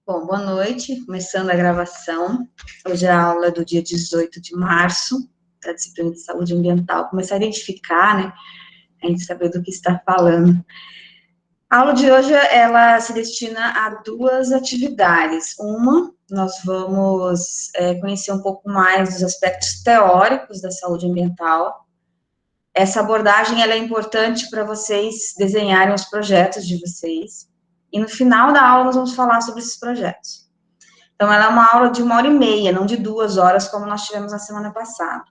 Bom, boa noite, começando a gravação. Hoje é a aula do dia 18 de março, da disciplina de saúde ambiental. Começar a identificar, né, a gente saber do que está falando. A aula de hoje, ela se destina a duas atividades. Uma, nós vamos conhecer um pouco mais dos aspectos teóricos da saúde ambiental. Essa abordagem, ela é importante para vocês desenharem os projetos de vocês. E no final da aula, nós vamos falar sobre esses projetos. Então, ela é uma aula de 1h30, não de 2 horas, como nós tivemos na semana passada.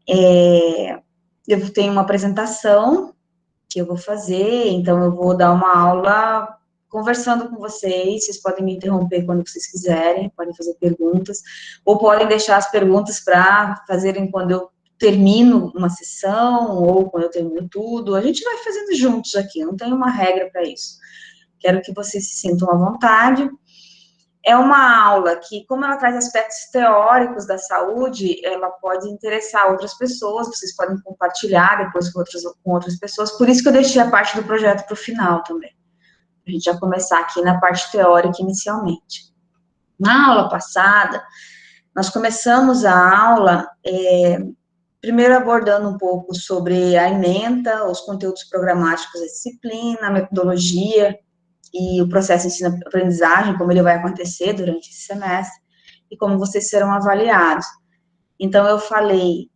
Eu tenho uma apresentação que eu vou fazer, então eu vou dar uma aula conversando com vocês podem me interromper quando vocês quiserem, podem fazer perguntas, ou podem deixar as perguntas para fazerem quando eu termino uma sessão, ou quando eu termino tudo. A gente vai fazendo juntos aqui, não tem uma regra para isso. Quero que vocês se sintam à vontade. É uma aula que, como ela traz aspectos teóricos da saúde, ela pode interessar outras pessoas, vocês podem compartilhar depois com outras pessoas, por isso que eu deixei a parte do projeto para o final também. A gente já começar aqui na parte teórica inicialmente. Na aula passada, nós começamos a aula, primeiro abordando um pouco sobre a ementa, os conteúdos programáticos da disciplina, a metodologia, e o processo de ensino-aprendizagem, como ele vai acontecer durante esse semestre, e como vocês serão avaliados. Então, eu falei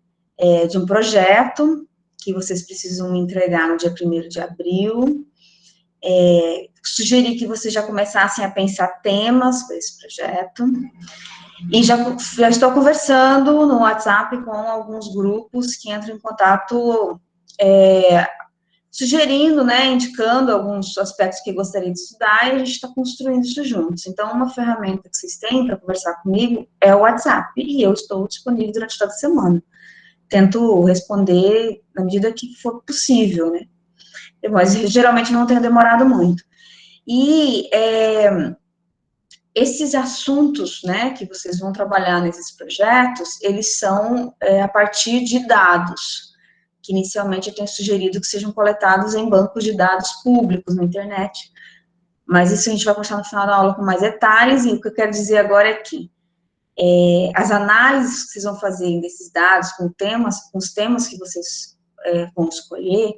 de um projeto que vocês precisam me entregar no dia 1º de abril, sugeri que vocês já começassem a pensar temas para esse projeto, e já estou conversando no WhatsApp com alguns grupos que entram em contato sugerindo, né, indicando alguns aspectos que gostaria de estudar, e a gente está construindo isso juntos. Então, uma ferramenta que vocês têm para conversar comigo é o WhatsApp, e eu estou disponível durante toda a semana. Tento responder na medida que for possível, né, mas geralmente não tenho demorado muito. E esses assuntos, né, que vocês vão trabalhar nesses projetos, eles são a partir de dados, que inicialmente eu tenho sugerido que sejam coletados em bancos de dados públicos na internet. Mas isso a gente vai conversar no final da aula com mais detalhes, e o que eu quero dizer agora é que as análises que vocês vão fazer desses dados com os temas que vocês vão escolher,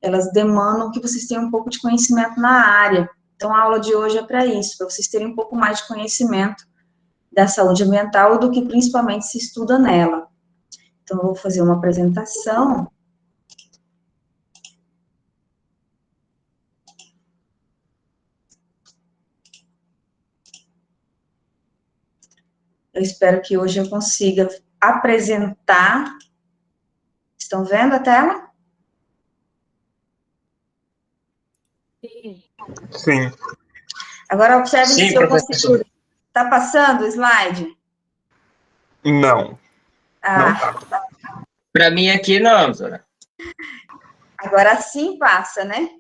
elas demandam que vocês tenham um pouco de conhecimento na área. Então, a aula de hoje é para isso, para vocês terem um pouco mais de conhecimento da saúde ambiental, do que principalmente se estuda nela. Então, eu vou fazer uma apresentação. Eu espero que hoje eu consiga apresentar. Estão vendo a tela? Sim. Agora, observe se eu consigo. Está passando o slide? Não. Não tá. Para mim aqui não, Zora. Agora sim passa, né?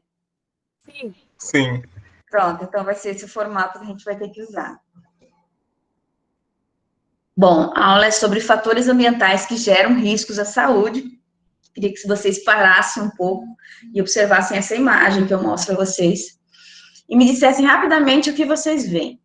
Sim. Pronto, então vai ser esse o formato que a gente vai ter que usar. Bom, a aula é sobre fatores ambientais que geram riscos à saúde. Queria que vocês parassem um pouco e observassem essa imagem que eu mostro a vocês, e me dissessem rapidamente o que vocês veem.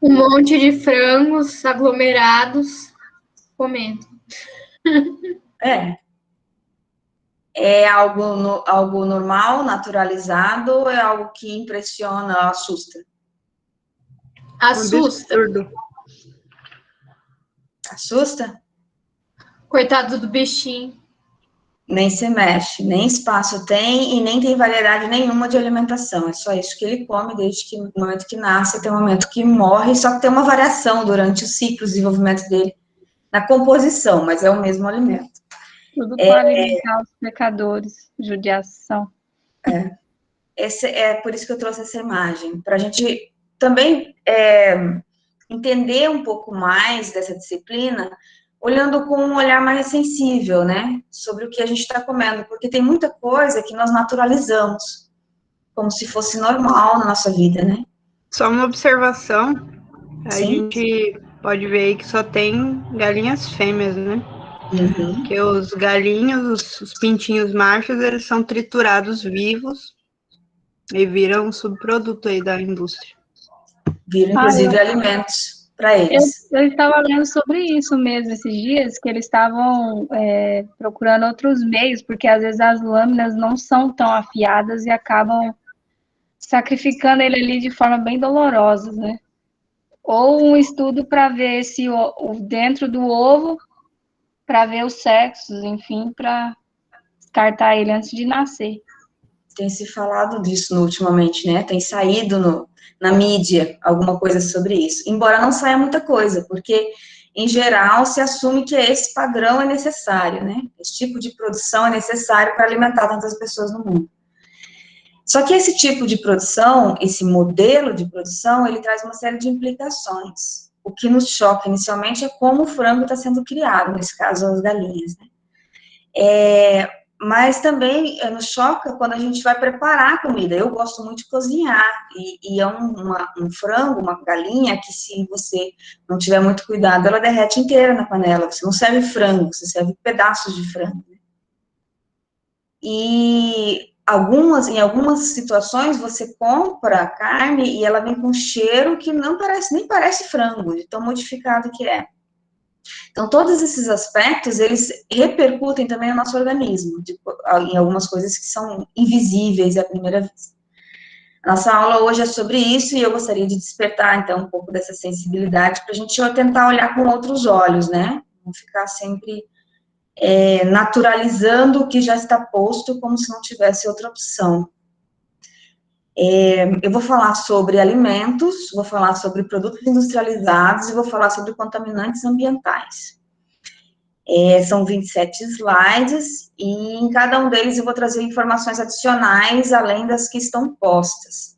Um monte de frangos aglomerados comendo. É algo normal, naturalizado, ou é algo que impressiona, assusta? Assusta. Assusta? Coitado do bichinho. Nem se mexe, nem espaço tem, e nem tem variedade nenhuma de alimentação. É só isso que ele come desde que, no momento que nasce até o momento que morre, só que tem uma variação durante o ciclo de desenvolvimento dele na composição, mas é o mesmo alimento. Tudo para alimentar os pecadores, judiação. É por isso que eu trouxe essa imagem, para a gente também entender um pouco mais dessa disciplina, olhando com um olhar mais sensível, né, sobre o que a gente está comendo, porque tem muita coisa que nós naturalizamos, como se fosse normal na nossa vida, né? Só uma observação, a Sim. gente pode ver aí que só tem galinhas fêmeas, né? Porque os galinhos, os pintinhos machos, eles são triturados vivos e viram um subproduto aí da indústria. Viram, inclusive, alimentos para eles. Eu estava lendo sobre isso mesmo esses dias, que eles estavam procurando outros meios, porque às vezes as lâminas não são tão afiadas e acabam sacrificando ele ali de forma bem dolorosa, né? Ou um estudo para ver se dentro do ovo, para ver os sexos, enfim, para descartar ele antes de nascer. Tem se falado disso ultimamente, né? Tem saído na mídia alguma coisa sobre isso. Embora não saia muita coisa, porque, em geral, se assume que esse padrão é necessário, né? Esse tipo de produção é necessário para alimentar tantas pessoas no mundo. Só que esse tipo de produção, esse modelo de produção, ele traz uma série de implicações. O que nos choca inicialmente é como o frango está sendo criado, nesse caso, as galinhas, né? Mas também nos choca quando a gente vai preparar a comida. Eu gosto muito de cozinhar, e é um frango, uma galinha, que se você não tiver muito cuidado, ela derrete inteira na panela. Você não serve frango, você serve pedaços de frango. E em algumas situações, você compra a carne e ela vem com um cheiro que nem parece frango, de tão modificado que é. Então, todos esses aspectos, eles repercutem também no nosso organismo, em algumas coisas que são invisíveis à primeira vez. A nossa aula hoje é sobre isso, e eu gostaria de despertar, então, um pouco dessa sensibilidade, para a gente tentar olhar com outros olhos, né? Não ficar sempre naturalizando o que já está posto, como se não tivesse outra opção. Eu vou falar sobre alimentos, vou falar sobre produtos industrializados e vou falar sobre contaminantes ambientais. São 27 slides, e em cada um deles eu vou trazer informações adicionais, além das que estão postas.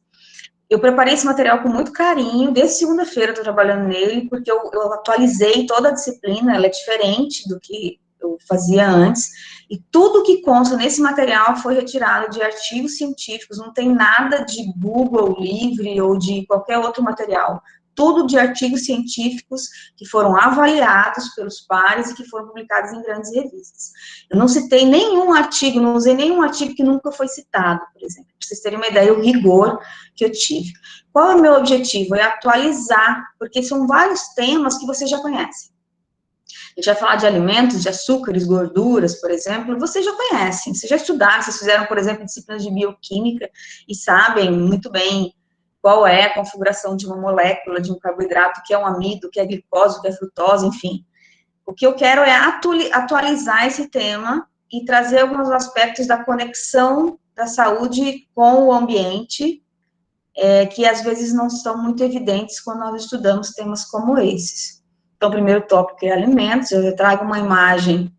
Eu preparei esse material com muito carinho, desde segunda-feira eu estou trabalhando nele, porque eu atualizei toda a disciplina, ela é diferente do que eu fazia antes, e tudo que consta nesse material foi retirado de artigos científicos, não tem nada de Google Livre ou de qualquer outro material, tudo de artigos científicos que foram avaliados pelos pares e que foram publicados em grandes revistas. Eu não citei nenhum artigo, não usei nenhum artigo que nunca foi citado, por exemplo, para vocês terem uma ideia do rigor que eu tive. Qual é o meu objetivo? É atualizar, porque são vários temas que você já conhece. A gente vai falar de alimentos, de açúcares, gorduras, por exemplo, vocês já conhecem, vocês já estudaram, vocês fizeram, por exemplo, disciplinas de bioquímica e sabem muito bem qual é a configuração de uma molécula, de um carboidrato, que é um amido, que é glicose, que é frutose, enfim. O que eu quero é atualizar esse tema e trazer alguns aspectos da conexão da saúde com o ambiente, que às vezes não são muito evidentes quando nós estudamos temas como esses. Então, o primeiro tópico é alimentos. Eu trago uma imagem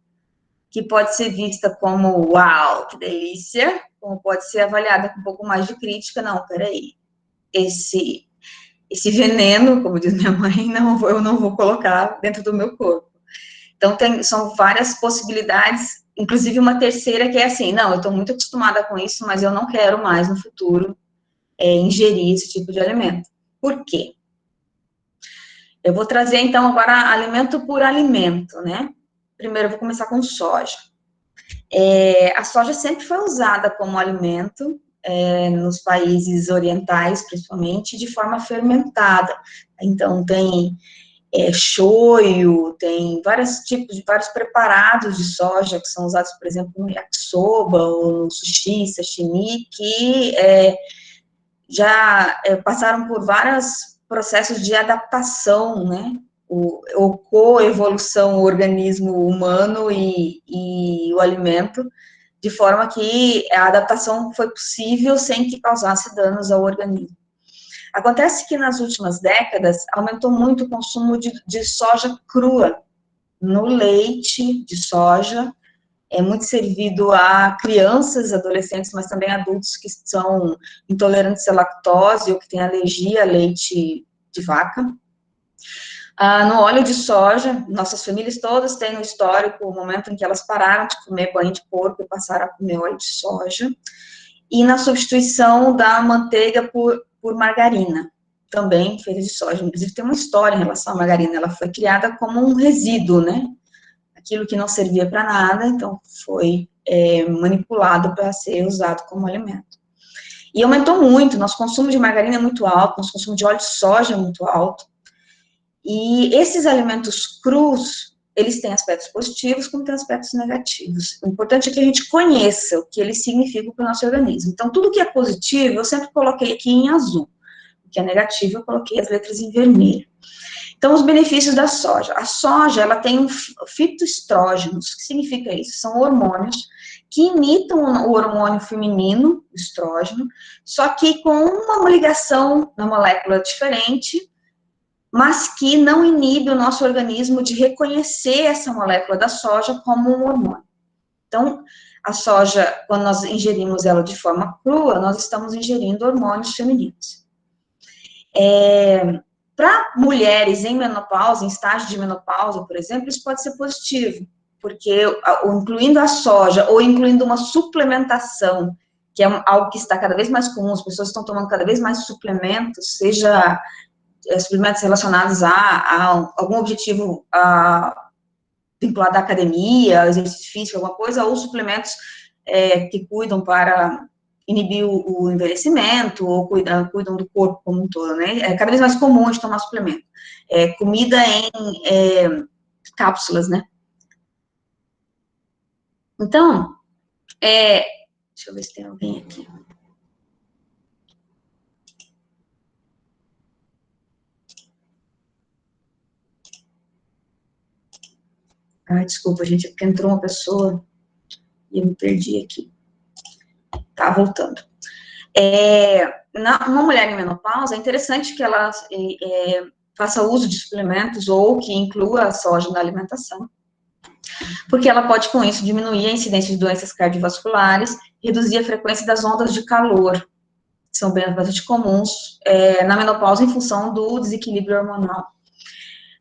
que pode ser vista como, uau, que delícia, como pode ser avaliada com um pouco mais de crítica. Não, peraí, esse veneno, como diz minha mãe, eu não vou colocar dentro do meu corpo. Então, são várias possibilidades, inclusive uma terceira que é assim, não, eu estou muito acostumada com isso, mas eu não quero mais no futuro ingerir esse tipo de alimento. Por quê? Eu vou trazer, então, agora alimento por alimento, né? Primeiro, eu vou começar com soja. A soja sempre foi usada como alimento, nos países orientais, principalmente, de forma fermentada. Então, tem shoyu, tem vários preparados de soja que são usados, por exemplo, no yakisoba, ou no sushi, sashimi, que já passaram por vários processos de adaptação, né, ou coevolução, o organismo humano e o alimento, de forma que a adaptação foi possível sem que causasse danos ao organismo. Acontece que nas últimas décadas aumentou muito o consumo de soja crua, no leite de soja, é muito servido a crianças, adolescentes, mas também adultos que são intolerantes à lactose ou que têm alergia a leite de vaca. No óleo de soja, nossas famílias todas têm no histórico o momento em que elas pararam de comer banho de porco e passaram a comer óleo de soja. E na substituição da manteiga por margarina, também feita de soja. Inclusive tem uma história em relação à margarina, ela foi criada como um resíduo, né? aquilo que não servia para nada, então foi manipulado para ser usado como alimento. E aumentou muito, nosso consumo de margarina é muito alto, nosso consumo de óleo de soja é muito alto, e esses alimentos crus, eles têm aspectos positivos, como têm aspectos negativos. O importante é que a gente conheça o que eles significam para o nosso organismo. Então, tudo que é positivo, eu sempre coloquei aqui em azul. O que é negativo, eu coloquei as letras em vermelho. Então, os benefícios da soja. A soja, ela tem fitoestrógenos. O que significa isso? São hormônios que imitam o hormônio feminino, o estrógeno, só que com uma ligação na molécula diferente, mas que não inibe o nosso organismo de reconhecer essa molécula da soja como um hormônio. Então, a soja, quando nós ingerimos ela de forma crua, nós estamos ingerindo hormônios femininos. Para mulheres em menopausa, em estágio de menopausa, por exemplo, isso pode ser positivo, porque incluindo a soja ou incluindo uma suplementação, que é algo que está cada vez mais comum, as pessoas estão tomando cada vez mais suplementos, seja suplementos relacionados a algum objetivo vinculado à academia, exercício físico, alguma coisa, ou suplementos que cuidam para inibir o envelhecimento, ou cuidam do corpo como um todo, né? É cada vez mais comum de tomar suplemento. Comida em cápsulas, né? Então, deixa eu ver se tem alguém aqui. Desculpa, gente, é porque entrou uma pessoa e eu me perdi aqui. Tá, voltando. Uma mulher em menopausa, é interessante que ela faça uso de suplementos ou que inclua a soja na alimentação, porque ela pode, com isso, diminuir a incidência de doenças cardiovasculares, reduzir a frequência das ondas de calor, que são bastante comuns na menopausa em função do desequilíbrio hormonal.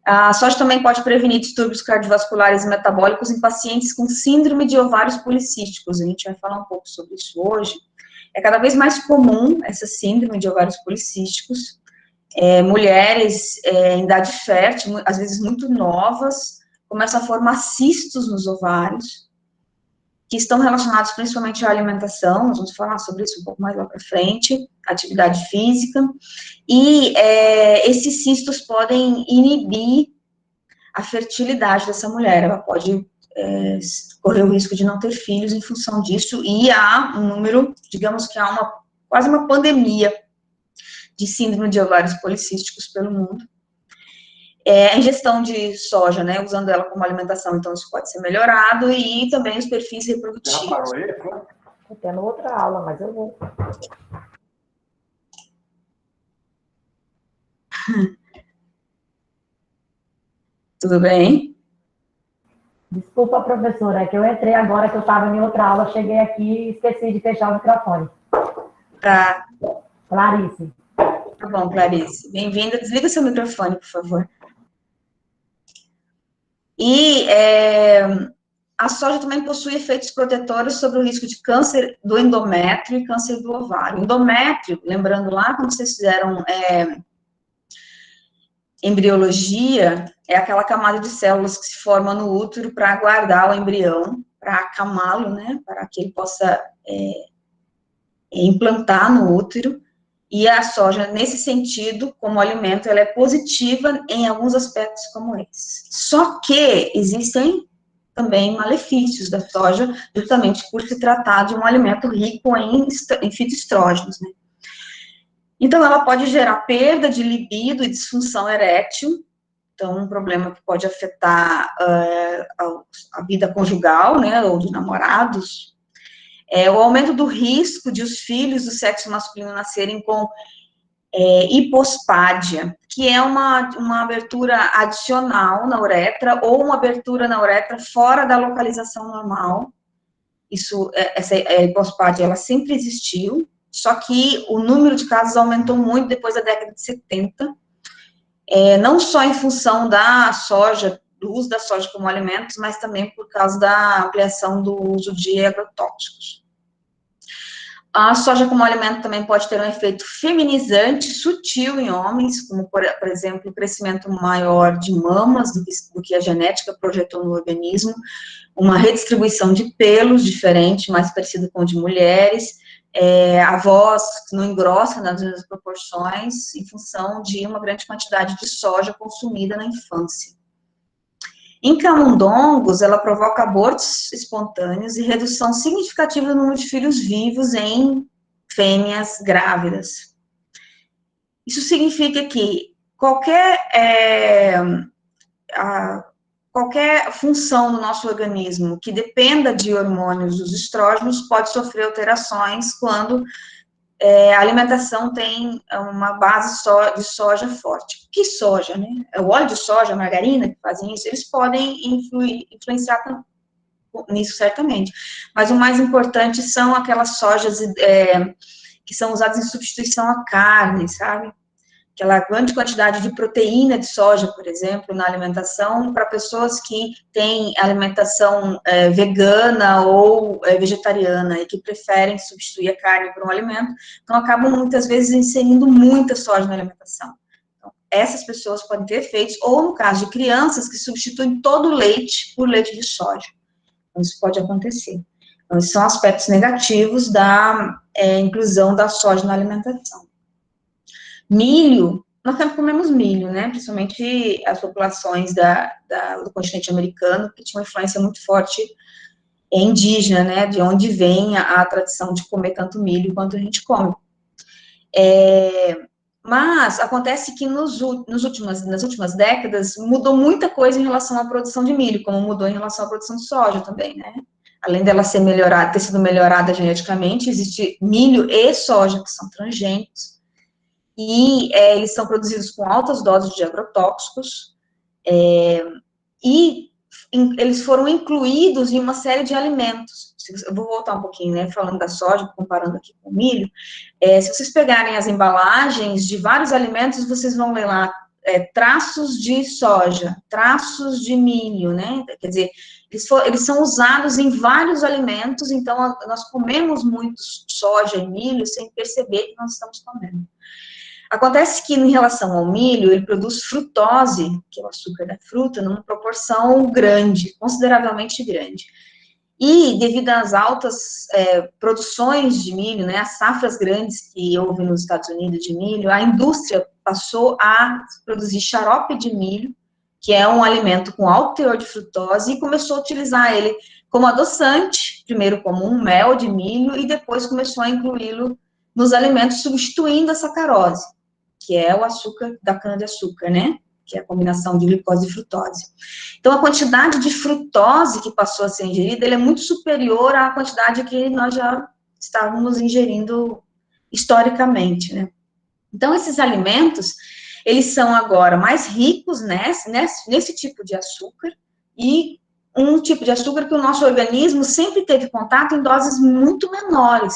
A soja também pode prevenir distúrbios cardiovasculares e metabólicos em pacientes com síndrome de ovários policísticos. A gente vai falar um pouco sobre isso hoje. É cada vez mais comum essa síndrome de ovários policísticos. Mulheres em idade fértil, às vezes muito novas, começam a formar cistos nos ovários, que estão relacionados principalmente à alimentação. Nós vamos falar sobre isso um pouco mais lá para frente, atividade física, e esses cistos podem inibir a fertilidade dessa mulher. Ela pode correr o risco de não ter filhos em função disso, e há um número, digamos que há quase uma pandemia de síndrome de ovários policísticos pelo mundo. A ingestão de soja, né, usando ela como alimentação, então isso pode ser melhorado, e também os perfis reprodutivos. Já parou aí? Tô tendo outra aula, mas eu vou. Tudo bem? Desculpa, professora, é que eu entrei agora, que eu estava em outra aula, cheguei aqui e esqueci de fechar o microfone. Tá. Clarice. Tá bom, Clarice. Bem-vinda. Desliga seu microfone, por favor. E a soja também possui efeitos protetores sobre o risco de câncer do endométrio e câncer do ovário. Endométrio, lembrando lá, quando vocês fizeram embriologia, é aquela camada de células que se forma no útero para guardar o embrião, para acamá-lo, né, para que ele possa implantar no útero. E a soja, nesse sentido, como alimento, ela é positiva em alguns aspectos como esse. Só que existem também malefícios da soja, justamente por se tratar de um alimento rico em fitoestrógenos, né? Então, ela pode gerar perda de libido e disfunção erétil, então, um problema que pode afetar a vida conjugal, né, ou dos namorados. O aumento do risco de os filhos do sexo masculino nascerem com hipospádia, que é uma abertura adicional na uretra, ou uma abertura na uretra fora da localização normal. Essa hipospádia, ela sempre existiu, só que o número de casos aumentou muito depois da década de 70, não só em função da soja, do uso da soja como alimento, mas também por causa da ampliação do uso de agrotóxicos. A soja como alimento também pode ter um efeito feminizante sutil em homens, como, por exemplo, o crescimento maior de mamas do que a genética projetou no organismo, uma redistribuição de pelos diferente, mais parecido com o de mulheres, a voz não engrossa nas mesmas proporções, em função de uma grande quantidade de soja consumida na infância. Em camundongos, ela provoca abortos espontâneos e redução significativa do número de filhos vivos em fêmeas grávidas. Isso significa que qualquer função do nosso organismo que dependa de hormônios dos estrógenos pode sofrer alterações quando a alimentação tem uma base de soja forte. Que soja, né? É o óleo de soja, a margarina que fazem isso, eles podem influenciar nisso certamente. Mas o mais importante são aquelas sojas que são usadas em substituição à carne, sabe? Aquela grande quantidade de proteína de soja, por exemplo, na alimentação, para pessoas que têm alimentação vegana ou vegetariana e que preferem substituir a carne por um alimento, então acabam muitas vezes inserindo muita soja na alimentação. Então, essas pessoas podem ter efeitos, ou no caso de crianças que substituem todo o leite por leite de soja. Então, isso pode acontecer. Então, esses são aspectos negativos da inclusão da soja na alimentação. Milho, nós sempre comemos milho, né, principalmente as populações do continente americano, que tinha uma influência muito forte indígena, né, de onde vem a tradição de comer tanto milho quanto a gente come. Mas acontece que nas últimas décadas mudou muita coisa em relação à produção de milho, como mudou em relação à produção de soja também, né. Além dela ter sido melhorada geneticamente, existe milho e soja que são transgênicos, e eles são produzidos com altas doses de agrotóxicos, e eles foram incluídos em uma série de alimentos. Eu vou voltar um pouquinho, né, falando da soja, comparando aqui com o milho. Se vocês pegarem as embalagens de vários alimentos, vocês vão ler lá traços de soja, traços de milho, né, quer dizer, eles são usados em vários alimentos, então nós comemos muito soja e milho sem perceber que nós estamos comendo. Acontece que, em relação ao milho, ele produz frutose, que é o açúcar da fruta, numa proporção grande, consideravelmente grande. E, devido às altas produções de milho, né, as safras grandes que houve nos Estados Unidos de milho, a indústria passou a produzir xarope de milho, que é um alimento com alto teor de frutose, e começou a utilizar ele como adoçante, primeiro como um mel de milho, e depois começou a incluí-lo nos alimentos, substituindo a sacarose, que é o açúcar da cana-de-açúcar, né? Que é a combinação de glicose e frutose. Então, a quantidade de frutose que passou a ser ingerida, ele é muito superior à quantidade que nós já estávamos ingerindo historicamente, né? Então, esses alimentos, eles são agora mais ricos nesse tipo de açúcar, e um tipo de açúcar que o nosso organismo sempre teve contato em doses muito menores,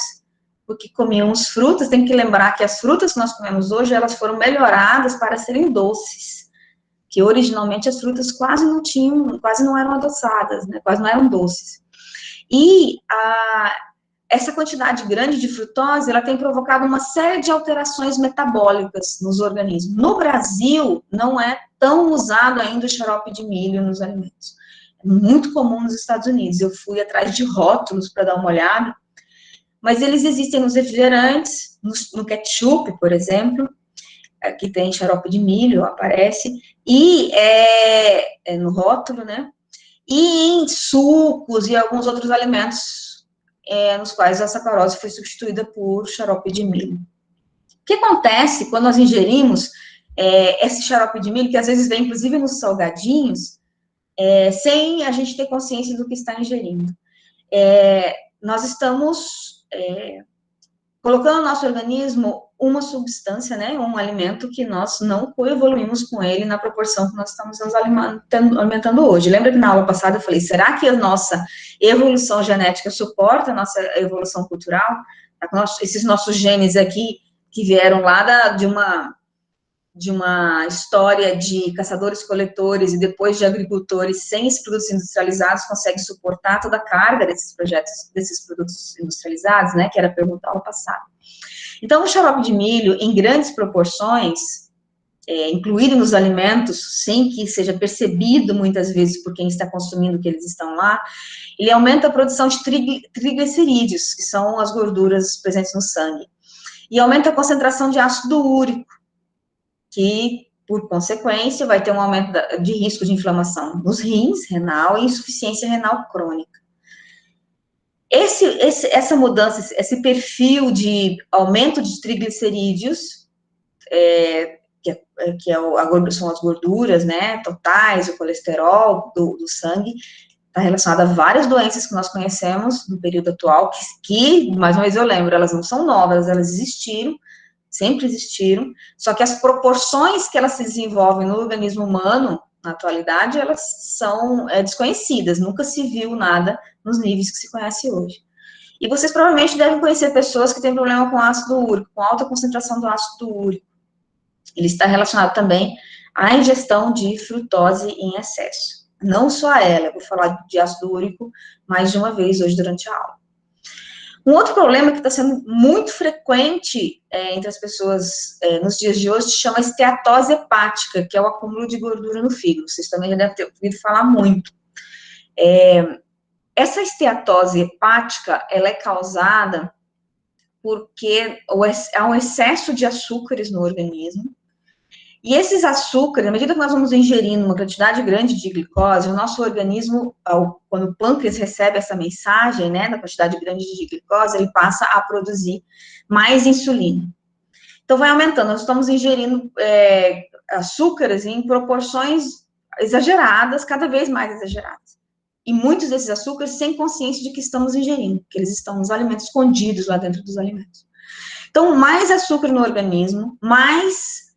porque comíamos frutas. Tem que lembrar que as frutas que nós comemos hoje, elas foram melhoradas para serem doces, que originalmente as frutas quase não eram adoçadas, né, quase não eram doces. E essa quantidade grande de frutose, ela tem provocado uma série de alterações metabólicas nos organismos. No Brasil, não é tão usado ainda o xarope de milho nos alimentos. É muito comum nos Estados Unidos. Eu fui atrás de rótulos para dar uma olhada, mas eles existem nos refrigerantes, no ketchup, por exemplo, que tem xarope de milho, aparece, e no rótulo, né? E em sucos e alguns outros alimentos nos quais a sacarose foi substituída por xarope de milho. O que acontece quando nós ingerimos esse xarope de milho, que às vezes vem inclusive nos salgadinhos, sem a gente ter consciência do que está ingerindo? Nós estamos colocando no nosso organismo uma substância, né, um alimento que nós não coevoluímos com ele na proporção que nós estamos nos alimentando hoje. Lembra que na aula passada eu falei, será que a nossa evolução genética suporta a nossa evolução cultural? Esses nossos genes aqui, que vieram lá de uma história de caçadores-coletores e depois de agricultores sem esses produtos industrializados consegue suportar toda a carga desses projetos, desses produtos industrializados, né, que era a pergunta ao passado. Então, o xarope de milho, em grandes proporções, incluído nos alimentos, sem que seja percebido muitas vezes por quem está consumindo que eles estão lá, ele aumenta a produção de triglicerídeos, que são as gorduras presentes no sangue, e aumenta a concentração de ácido úrico, que, por consequência, vai ter um aumento de risco de inflamação nos rins, renal, e insuficiência renal crônica. Essa mudança, esse perfil de aumento de triglicerídeos, são as gorduras, né, totais, o colesterol do sangue, está relacionado a várias doenças que nós conhecemos no período atual, que, mais uma vez eu lembro, elas não são novas, elas existiram, sempre existiram, só que as proporções que elas se desenvolvem no organismo humano, na atualidade, elas são desconhecidas, nunca se viu nada nos níveis que se conhece hoje. E vocês provavelmente devem conhecer pessoas que têm problema com ácido úrico, com alta concentração do ácido úrico. Ele está relacionado também à ingestão de frutose em excesso. Não só a ela, eu vou falar de ácido úrico mais de uma vez hoje durante a aula. Um outro problema que está sendo muito frequente entre as pessoas nos dias de hoje se chama esteatose hepática, que é o acúmulo de gordura no fígado. Vocês também já devem ter ouvido falar muito. Essa esteatose hepática, ela é causada porque há um excesso de açúcares no organismo. E esses açúcares, à medida que nós vamos ingerindo uma quantidade grande de glicose, o nosso organismo, quando o pâncreas recebe essa mensagem, né, da quantidade grande de glicose, ele passa a produzir mais insulina. Então, vai aumentando. Nós estamos ingerindo açúcares em proporções exageradas, cada vez mais exageradas. E muitos desses açúcares sem consciência de que estamos ingerindo, que eles estão nos alimentos, escondidos lá dentro dos alimentos. Então, mais açúcar no organismo, mais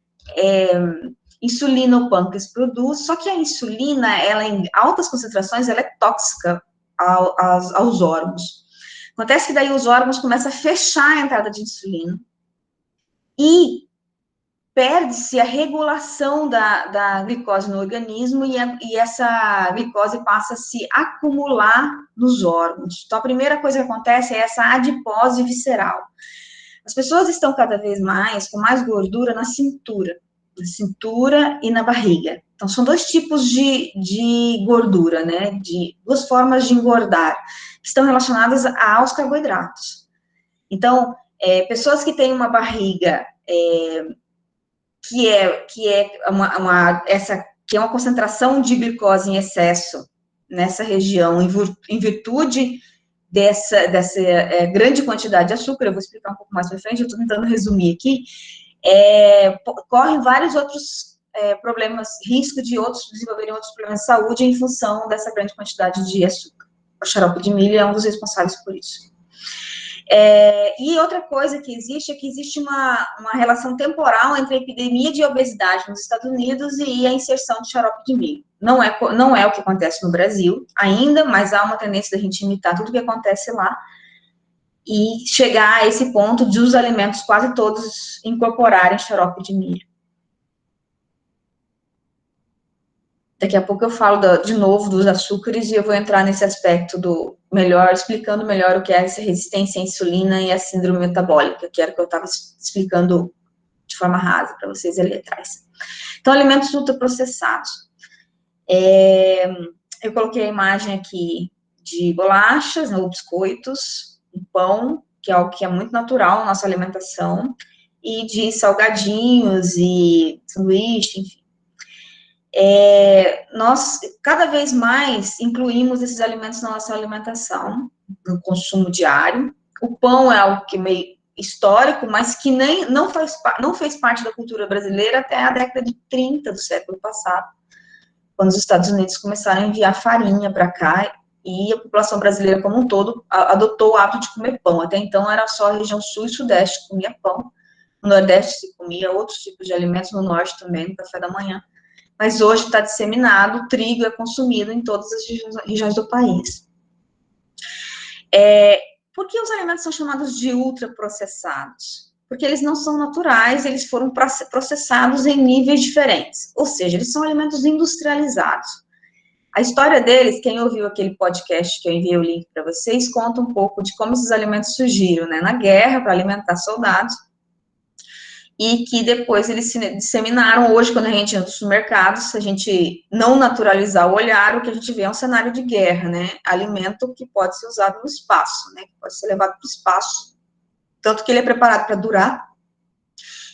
insulina o pâncreas produz, só que a insulina, ela em altas concentrações, ela é tóxica aos órgãos. Acontece que daí os órgãos começam a fechar a entrada de insulina e perde-se a regulação da glicose no organismo e essa glicose passa a se acumular nos órgãos. Então, a primeira coisa que acontece é essa adipose visceral. As pessoas estão cada vez mais com mais gordura na cintura e na barriga. Então, são dois tipos de gordura, né? Duas formas de engordar, que estão relacionadas aos carboidratos. Então, pessoas que têm uma barriga que é uma concentração de glicose em excesso nessa região, em virtude dessa grande quantidade de açúcar, eu vou explicar um pouco mais para frente, eu estou tentando resumir aqui, correm vários outros problemas, risco de desenvolverem outros problemas de saúde em função dessa grande quantidade de açúcar. O xarope de milho é um dos responsáveis por isso. E outra coisa que existe é que existe uma relação temporal entre a epidemia de obesidade nos Estados Unidos e a inserção de xarope de milho. Não é o que acontece no Brasil ainda, mas há uma tendência da gente imitar tudo o que acontece lá e chegar a esse ponto de os alimentos quase todos incorporarem xarope de milho. Daqui a pouco eu falo de novo dos açúcares e eu vou entrar nesse aspecto explicando melhor o que é essa resistência à insulina e a síndrome metabólica, que era o que eu estava explicando de forma rasa para vocês ali atrás. Então, alimentos ultraprocessados. Eu coloquei a imagem aqui de bolachas, ou biscoitos, pão, que é algo que é muito natural na nossa alimentação, e de salgadinhos e sanduíche, enfim. Nós, cada vez mais, incluímos esses alimentos na nossa alimentação, no consumo diário. O pão é algo que é meio histórico, mas que não fez parte da cultura brasileira até a década de 30 do século passado, quando os Estados Unidos começaram a enviar farinha para cá, e a população brasileira como um todo adotou o hábito de comer pão. Até então era só a região sul e sudeste que comia pão, no nordeste se comia outros tipos de alimentos, no norte também, no café da manhã. Mas hoje está disseminado, o trigo é consumido em todas as regiões do país. Por que os alimentos são chamados de ultraprocessados? Porque eles não são naturais, eles foram processados em níveis diferentes. Ou seja, eles são alimentos industrializados. A história deles, quem ouviu aquele podcast que eu enviei o link para vocês, conta um pouco de como esses alimentos surgiram, né, na guerra, para alimentar soldados, e que depois eles se disseminaram. Hoje, quando a gente entra nos supermercados, se a gente não naturalizar o olhar, o que a gente vê é um cenário de guerra, né, alimento que pode ser usado no espaço, né, que pode ser levado para o espaço, tanto que ele é preparado para durar,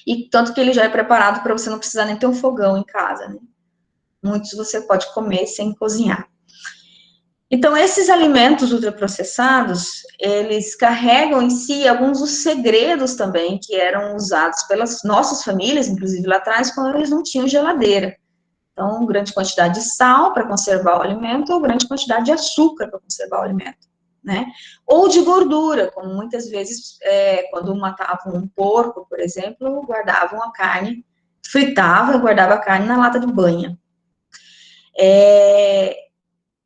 e tanto que ele já é preparado para você não precisar nem ter um fogão em casa, né. Muitos você pode comer sem cozinhar. Então, esses alimentos ultraprocessados, eles carregam em si alguns dos segredos também que eram usados pelas nossas famílias, inclusive lá atrás, quando eles não tinham geladeira. Então, grande quantidade de sal para conservar o alimento, ou grande quantidade de açúcar para conservar o alimento, né? Ou de gordura, como muitas vezes, quando matavam um porco, por exemplo, guardavam a carne, fritava e guardava a carne na lata de banha.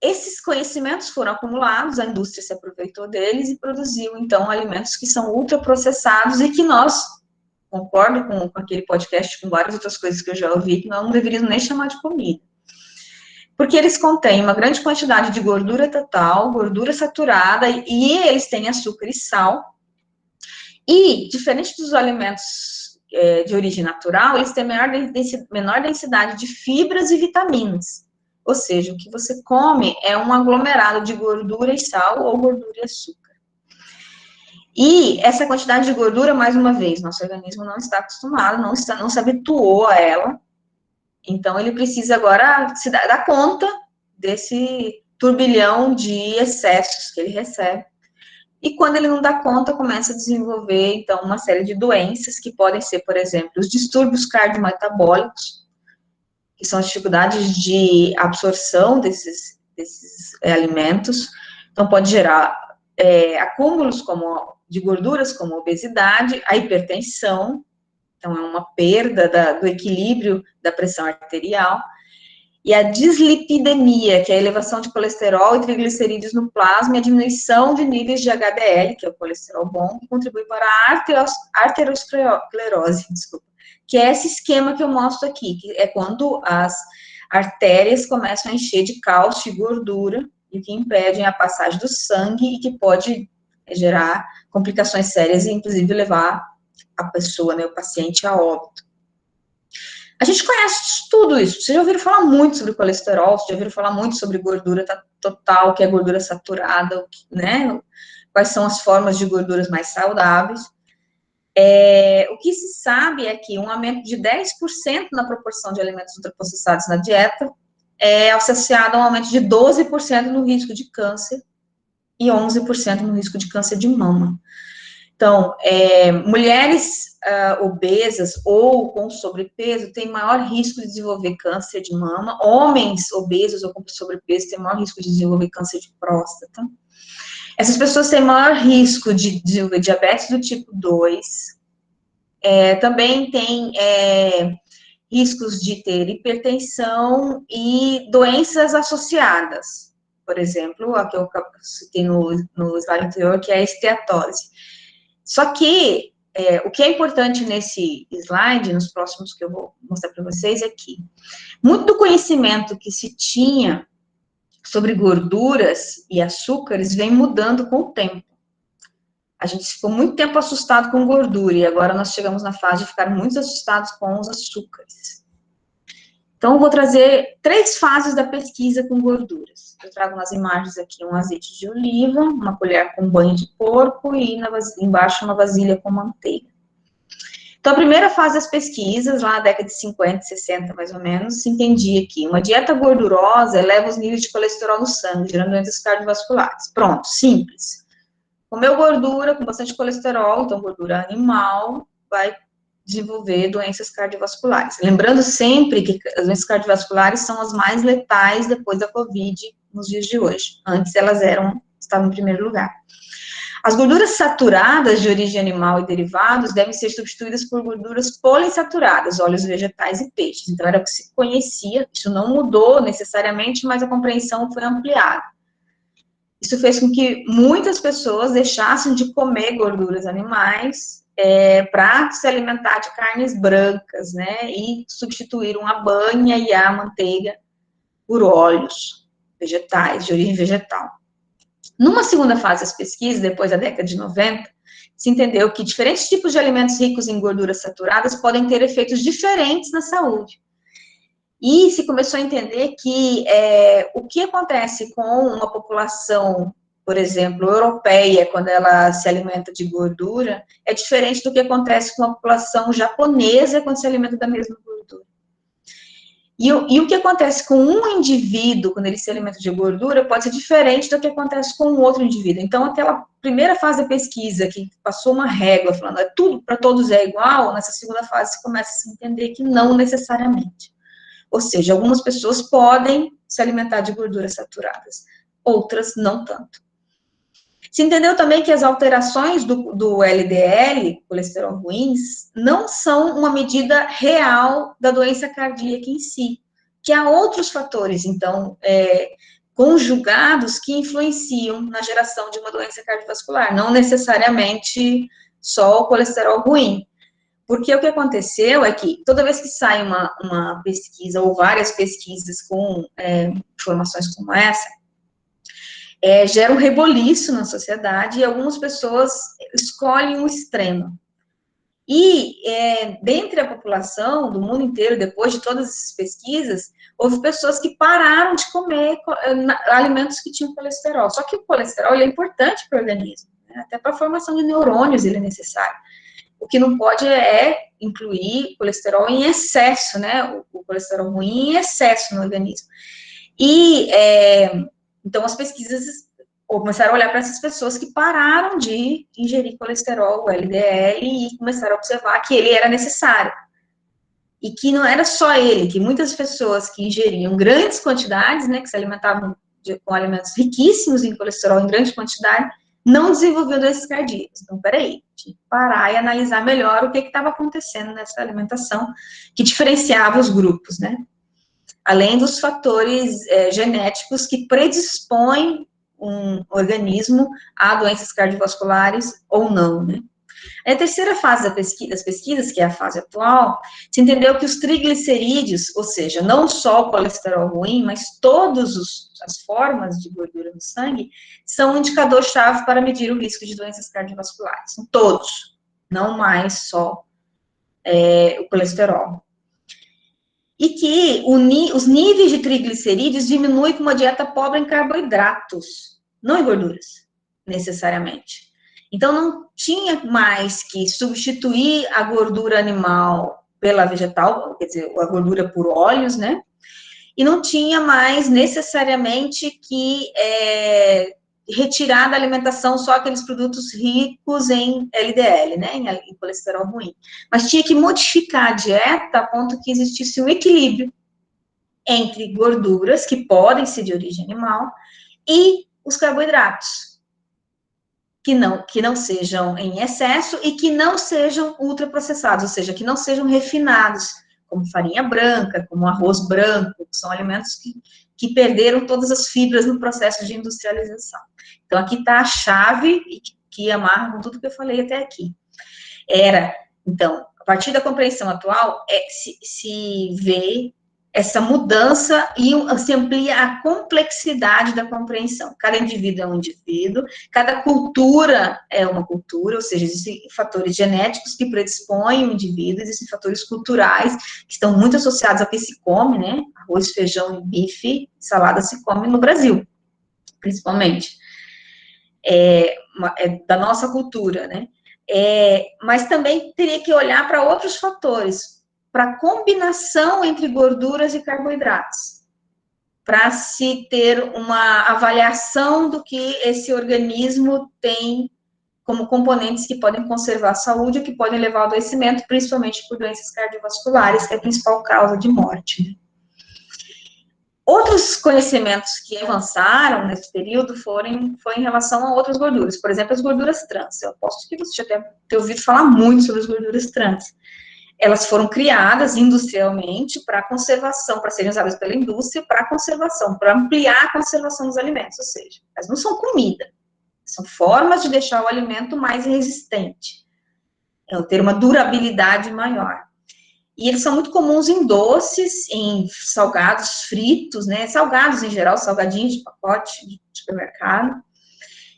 Esses conhecimentos foram acumulados, a indústria se aproveitou deles e produziu, então, alimentos que são ultraprocessados e que nós, concordo com aquele podcast, com várias outras coisas que eu já ouvi, que nós não deveríamos nem chamar de comida. Porque eles contêm uma grande quantidade de gordura total, gordura saturada, e eles têm açúcar e sal. E, diferente dos alimentos de origem natural, eles têm menor densidade de fibras e vitaminas. Ou seja, o que você come é um aglomerado de gordura e sal, ou gordura e açúcar. E essa quantidade de gordura, mais uma vez, nosso organismo não está acostumado, não se habituou a ela. Então, ele precisa agora se dar conta desse turbilhão de excessos que ele recebe. E quando ele não dá conta, começa a desenvolver, então, uma série de doenças que podem ser, por exemplo, os distúrbios cardiometabólicos, que são as dificuldades de absorção desses alimentos. Então, pode gerar acúmulos de gorduras, como obesidade, a hipertensão, então é uma perda do equilíbrio da pressão arterial, e a dislipidemia, que é a elevação de colesterol e triglicerídeos no plasma, e a diminuição de níveis de HDL, que é o colesterol bom, que contribui para a arteriosclerose, que é esse esquema que eu mostro aqui, que é quando as artérias começam a encher de cálcio e gordura, e que impedem a passagem do sangue, e que pode gerar complicações sérias, e inclusive levar a pessoa, né, o paciente, a óbito. A gente conhece tudo isso. Vocês já ouviram falar muito sobre colesterol, vocês já ouviram falar muito sobre gordura total, que é gordura saturada, né? Quais são as formas de gorduras mais saudáveis. O que se sabe é que um aumento de 10% na proporção de alimentos ultraprocessados na dieta é associado a um aumento de 12% no risco de câncer e 11% no risco de câncer de mama. Então, mulheres obesas ou com sobrepeso têm maior risco de desenvolver câncer de mama, homens obesos ou com sobrepeso têm maior risco de desenvolver câncer de próstata. Essas pessoas têm maior risco de desenvolver diabetes do tipo 2, também têm riscos de ter hipertensão e doenças associadas. Por exemplo, a que eu citei no slide anterior, que é a esteatose. Só que, o que é importante nesse slide, nos próximos que eu vou mostrar para vocês, é que muito do conhecimento que se tinha sobre gorduras e açúcares vem mudando com o tempo. A gente ficou muito tempo assustado com gordura, e agora nós chegamos na fase de ficar muito assustados com os açúcares. Então, eu vou trazer 3 fases da pesquisa com gorduras. Eu trago nas imagens aqui um azeite de oliva, uma colher com banho de porco e embaixo uma vasilha com manteiga. Então, a primeira fase das pesquisas, lá na década de 50, 60 mais ou menos, se entendia que uma dieta gordurosa eleva os níveis de colesterol no sangue, gerando doenças cardiovasculares. Pronto, simples. Comeu gordura com bastante colesterol, então gordura animal, vai desenvolver doenças cardiovasculares. Lembrando sempre que as doenças cardiovasculares são as mais letais depois da Covid nos dias de hoje. Antes elas estavam em primeiro lugar. As gorduras saturadas de origem animal e derivados devem ser substituídas por gorduras poliinsaturadas, óleos vegetais e peixes. Então era o que se conhecia, isso não mudou necessariamente, mas a compreensão foi ampliada. Isso fez com que muitas pessoas deixassem de comer gorduras animais para se alimentar de carnes brancas, né, e substituíram a banha e a manteiga por óleos vegetais, de origem vegetal. Numa segunda fase das pesquisas, depois da década de 90, se entendeu que diferentes tipos de alimentos ricos em gorduras saturadas podem ter efeitos diferentes na saúde. E se começou a entender que o que acontece com uma população, por exemplo, europeia, quando ela se alimenta de gordura, é diferente do que acontece com a população japonesa quando se alimenta da mesma gordura. E o que acontece com um indivíduo, quando ele se alimenta de gordura, pode ser diferente do que acontece com um outro indivíduo. Então, aquela primeira fase da pesquisa, que passou uma régua, falando tudo para todos é igual, nessa segunda fase se começa a se entender que não necessariamente. Ou seja, algumas pessoas podem se alimentar de gorduras saturadas, outras não tanto. Se entendeu também que as alterações do LDL, colesterol ruins, não são uma medida real da doença cardíaca em si, que há outros fatores, então, conjugados que influenciam na geração de uma doença cardiovascular, não necessariamente só o colesterol ruim. Porque o que aconteceu é que toda vez que sai uma pesquisa, ou várias pesquisas com informações como essa, gera um reboliço na sociedade e algumas pessoas escolhem um extremo. E, dentre a população do mundo inteiro, depois de todas essas pesquisas, houve pessoas que pararam de comer alimentos que tinham colesterol. Só que o colesterol ele é importante para o organismo, né? Até para a formação de neurônios ele é necessário. O que não pode é incluir colesterol em excesso, né? O colesterol ruim em excesso no organismo. E, então, as pesquisas começaram a olhar para essas pessoas que pararam de ingerir colesterol, o LDL, e começaram a observar que ele era necessário. E que não era só ele, que muitas pessoas que ingeriam grandes quantidades, né, que se alimentavam com alimentos riquíssimos em colesterol em grande quantidade, não desenvolviam doenças cardíacas. Então, peraí, tinha que parar e analisar melhor o que estava acontecendo nessa alimentação, que diferenciava os grupos, né? Além dos fatores genéticos que predispõem um organismo a doenças cardiovasculares ou não, né? A terceira fase das pesquisas, que é a fase atual, se entendeu que os triglicerídeos, ou seja, não só o colesterol ruim, mas todas as formas de gordura no sangue, são um indicador-chave para medir o risco de doenças cardiovasculares. São todos, não mais só o colesterol. E que os níveis de triglicerídeos diminuem com uma dieta pobre em carboidratos, não em gorduras, necessariamente. Então, não tinha mais que substituir a gordura animal pela vegetal, quer dizer, a gordura por óleos, né? E não tinha mais necessariamente que retirar da alimentação só aqueles produtos ricos em LDL, né, em colesterol ruim. Mas tinha que modificar a dieta a ponto que existisse um equilíbrio entre gorduras, que podem ser de origem animal, e os carboidratos, que não sejam em excesso e que não sejam ultraprocessados, ou seja, que não sejam refinados, como farinha branca, como arroz branco, que são alimentos que perderam todas as fibras no processo de industrialização. Então, aqui está a chave que amarra com tudo que eu falei até aqui. Então, a partir da compreensão atual, se vê essa mudança e se amplia a complexidade da compreensão. Cada indivíduo é um indivíduo, cada cultura é uma cultura, ou seja, existem fatores genéticos que predispõem o indivíduo, existem fatores culturais que estão muito associados ao que se come, né? Arroz, feijão e bife, salada se come no Brasil, principalmente. Da nossa cultura, né? Mas também teria que olhar para outros fatores, para combinação entre gorduras e carboidratos, para se ter uma avaliação do que esse organismo tem como componentes que podem conservar a saúde ou que podem levar ao adoecimento, principalmente por doenças cardiovasculares, que é a principal causa de morte. Outros conhecimentos que avançaram nesse período foi em relação a outras gorduras, por exemplo, as gorduras trans. Eu aposto que você já deve ter ouvido falar muito sobre as gorduras trans. Elas foram criadas industrialmente para conservação, para serem usadas pela indústria, para conservação, para ampliar a conservação dos alimentos, ou seja, elas não são comida, são formas de deixar o alimento mais resistente. ter uma durabilidade maior. E eles são muito comuns em doces, em salgados fritos, né? Salgados em geral, salgadinhos de pacote de supermercado.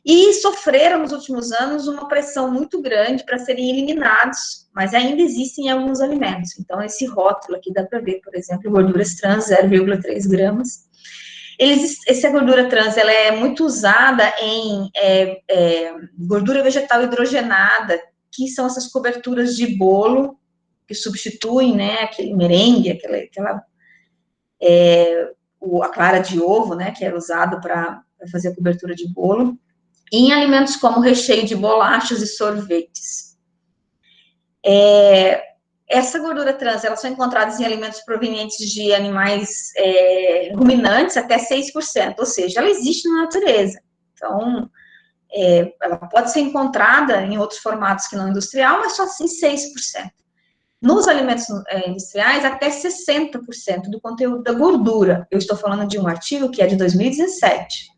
E sofreram nos últimos anos uma pressão muito grande para serem eliminados, mas ainda existem em alguns alimentos. Então, esse rótulo aqui dá para ver, por exemplo, gorduras trans, 0,3 gramas. Essa gordura trans, ela é muito usada em gordura vegetal hidrogenada, que são essas coberturas de bolo, que substituem, né, aquele merengue, a clara de ovo, né, que era usado para fazer a cobertura de bolo, e em alimentos como recheio de bolachas e sorvetes. Essa gordura trans, elas são encontradas em alimentos provenientes de animais ruminantes, até 6%, ou seja, ela existe na natureza. Então, ela pode ser encontrada em outros formatos que não industrial, mas só assim 6%. Nos alimentos industriais, até 60% do conteúdo da gordura. Eu estou falando de um artigo que é de 2017.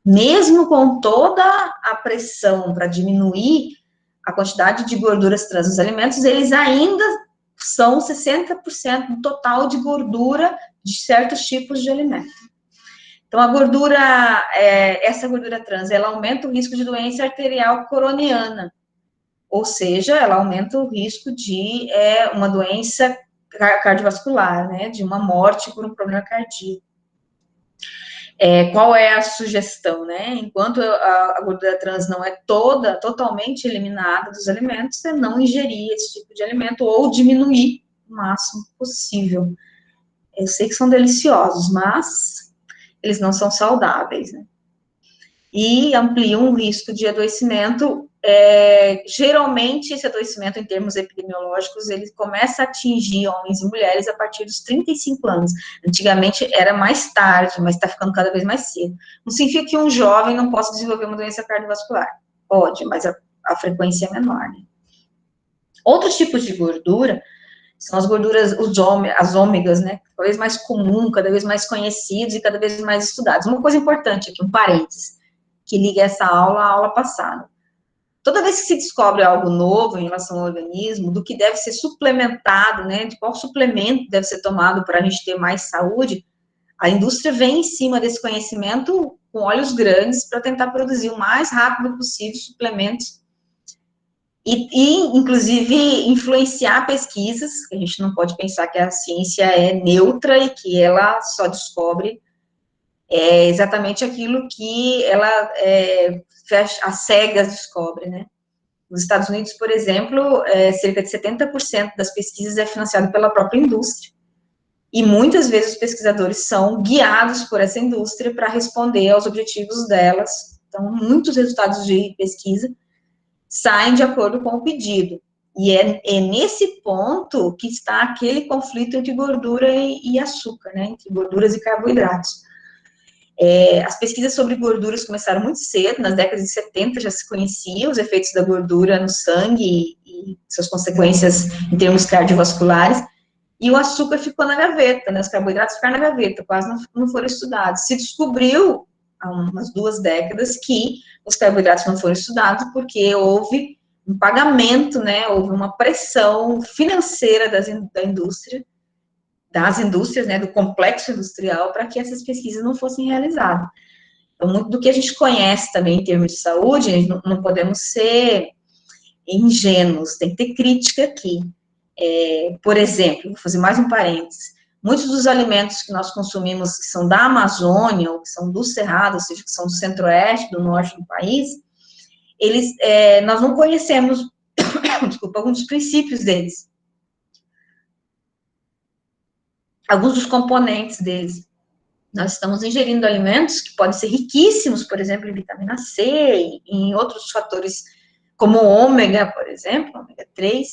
Mesmo com toda a pressão para diminuir a quantidade de gorduras trans nos alimentos, eles ainda são 60% do total de gordura de certos tipos de alimento. Então, essa gordura trans, ela aumenta o risco de doença arterial coroniana, ou seja, ela aumenta o risco de uma doença cardiovascular, né, de uma morte por um problema cardíaco. Qual é a sugestão, né? Enquanto a gordura trans não é totalmente eliminada dos alimentos, é não ingerir esse tipo de alimento ou diminuir o máximo possível. Eu sei que são deliciosos, mas eles não são saudáveis, né? E ampliam o risco de adoecimento. Geralmente, esse adoecimento, em termos epidemiológicos, ele começa a atingir homens e mulheres a partir dos 35 anos. Antigamente era mais tarde, mas está ficando cada vez mais cedo. Não significa que um jovem não possa desenvolver uma doença cardiovascular. Pode, mas a frequência é menor, né? Outros tipos de gordura são as gorduras, as ômegas, né? Cada vez mais comum, cada vez mais conhecidos e cada vez mais estudados. Uma coisa importante aqui, um parênteses, que liga essa aula à aula passada. Toda vez que se descobre algo novo em relação ao organismo, do que deve ser suplementado, né, de qual suplemento deve ser tomado para a gente ter mais saúde, a indústria vem em cima desse conhecimento com olhos grandes para tentar produzir o mais rápido possível suplementos e, inclusive, influenciar pesquisas, que a gente não pode pensar que a ciência é neutra e que ela só descobre exatamente aquilo que ela às cegas descobre, né? Nos Estados Unidos, por exemplo, cerca de 70% das pesquisas é financiado pela própria indústria. E muitas vezes os pesquisadores são guiados por essa indústria para responder aos objetivos delas. Então, muitos resultados de pesquisa saem de acordo com o pedido. E é nesse ponto que está aquele conflito entre gordura e açúcar, né? Entre gorduras e carboidratos. As pesquisas sobre gorduras começaram muito cedo, nas décadas de 70 já se conhecia os efeitos da gordura no sangue e suas consequências em termos cardiovasculares, e o açúcar ficou na gaveta, né, os carboidratos ficaram na gaveta, quase não foram estudados. Se descobriu, há umas 2 décadas, que os carboidratos não foram estudados porque houve um pagamento, né, houve uma pressão financeira das indústrias, né, do complexo industrial, para que essas pesquisas não fossem realizadas. Então, muito do que a gente conhece também em termos de saúde, não podemos ser ingênuos, tem que ter crítica aqui. Por exemplo, vou fazer mais um parênteses, muitos dos alimentos que nós consumimos que são da Amazônia, ou que são do Cerrado, ou seja, que são do centro-oeste, do norte do país, nós não conhecemos, alguns dos princípios deles. Alguns dos componentes deles. Nós estamos ingerindo alimentos que podem ser riquíssimos, por exemplo, em vitamina C, e em outros fatores, como o ômega, por exemplo, ômega 3,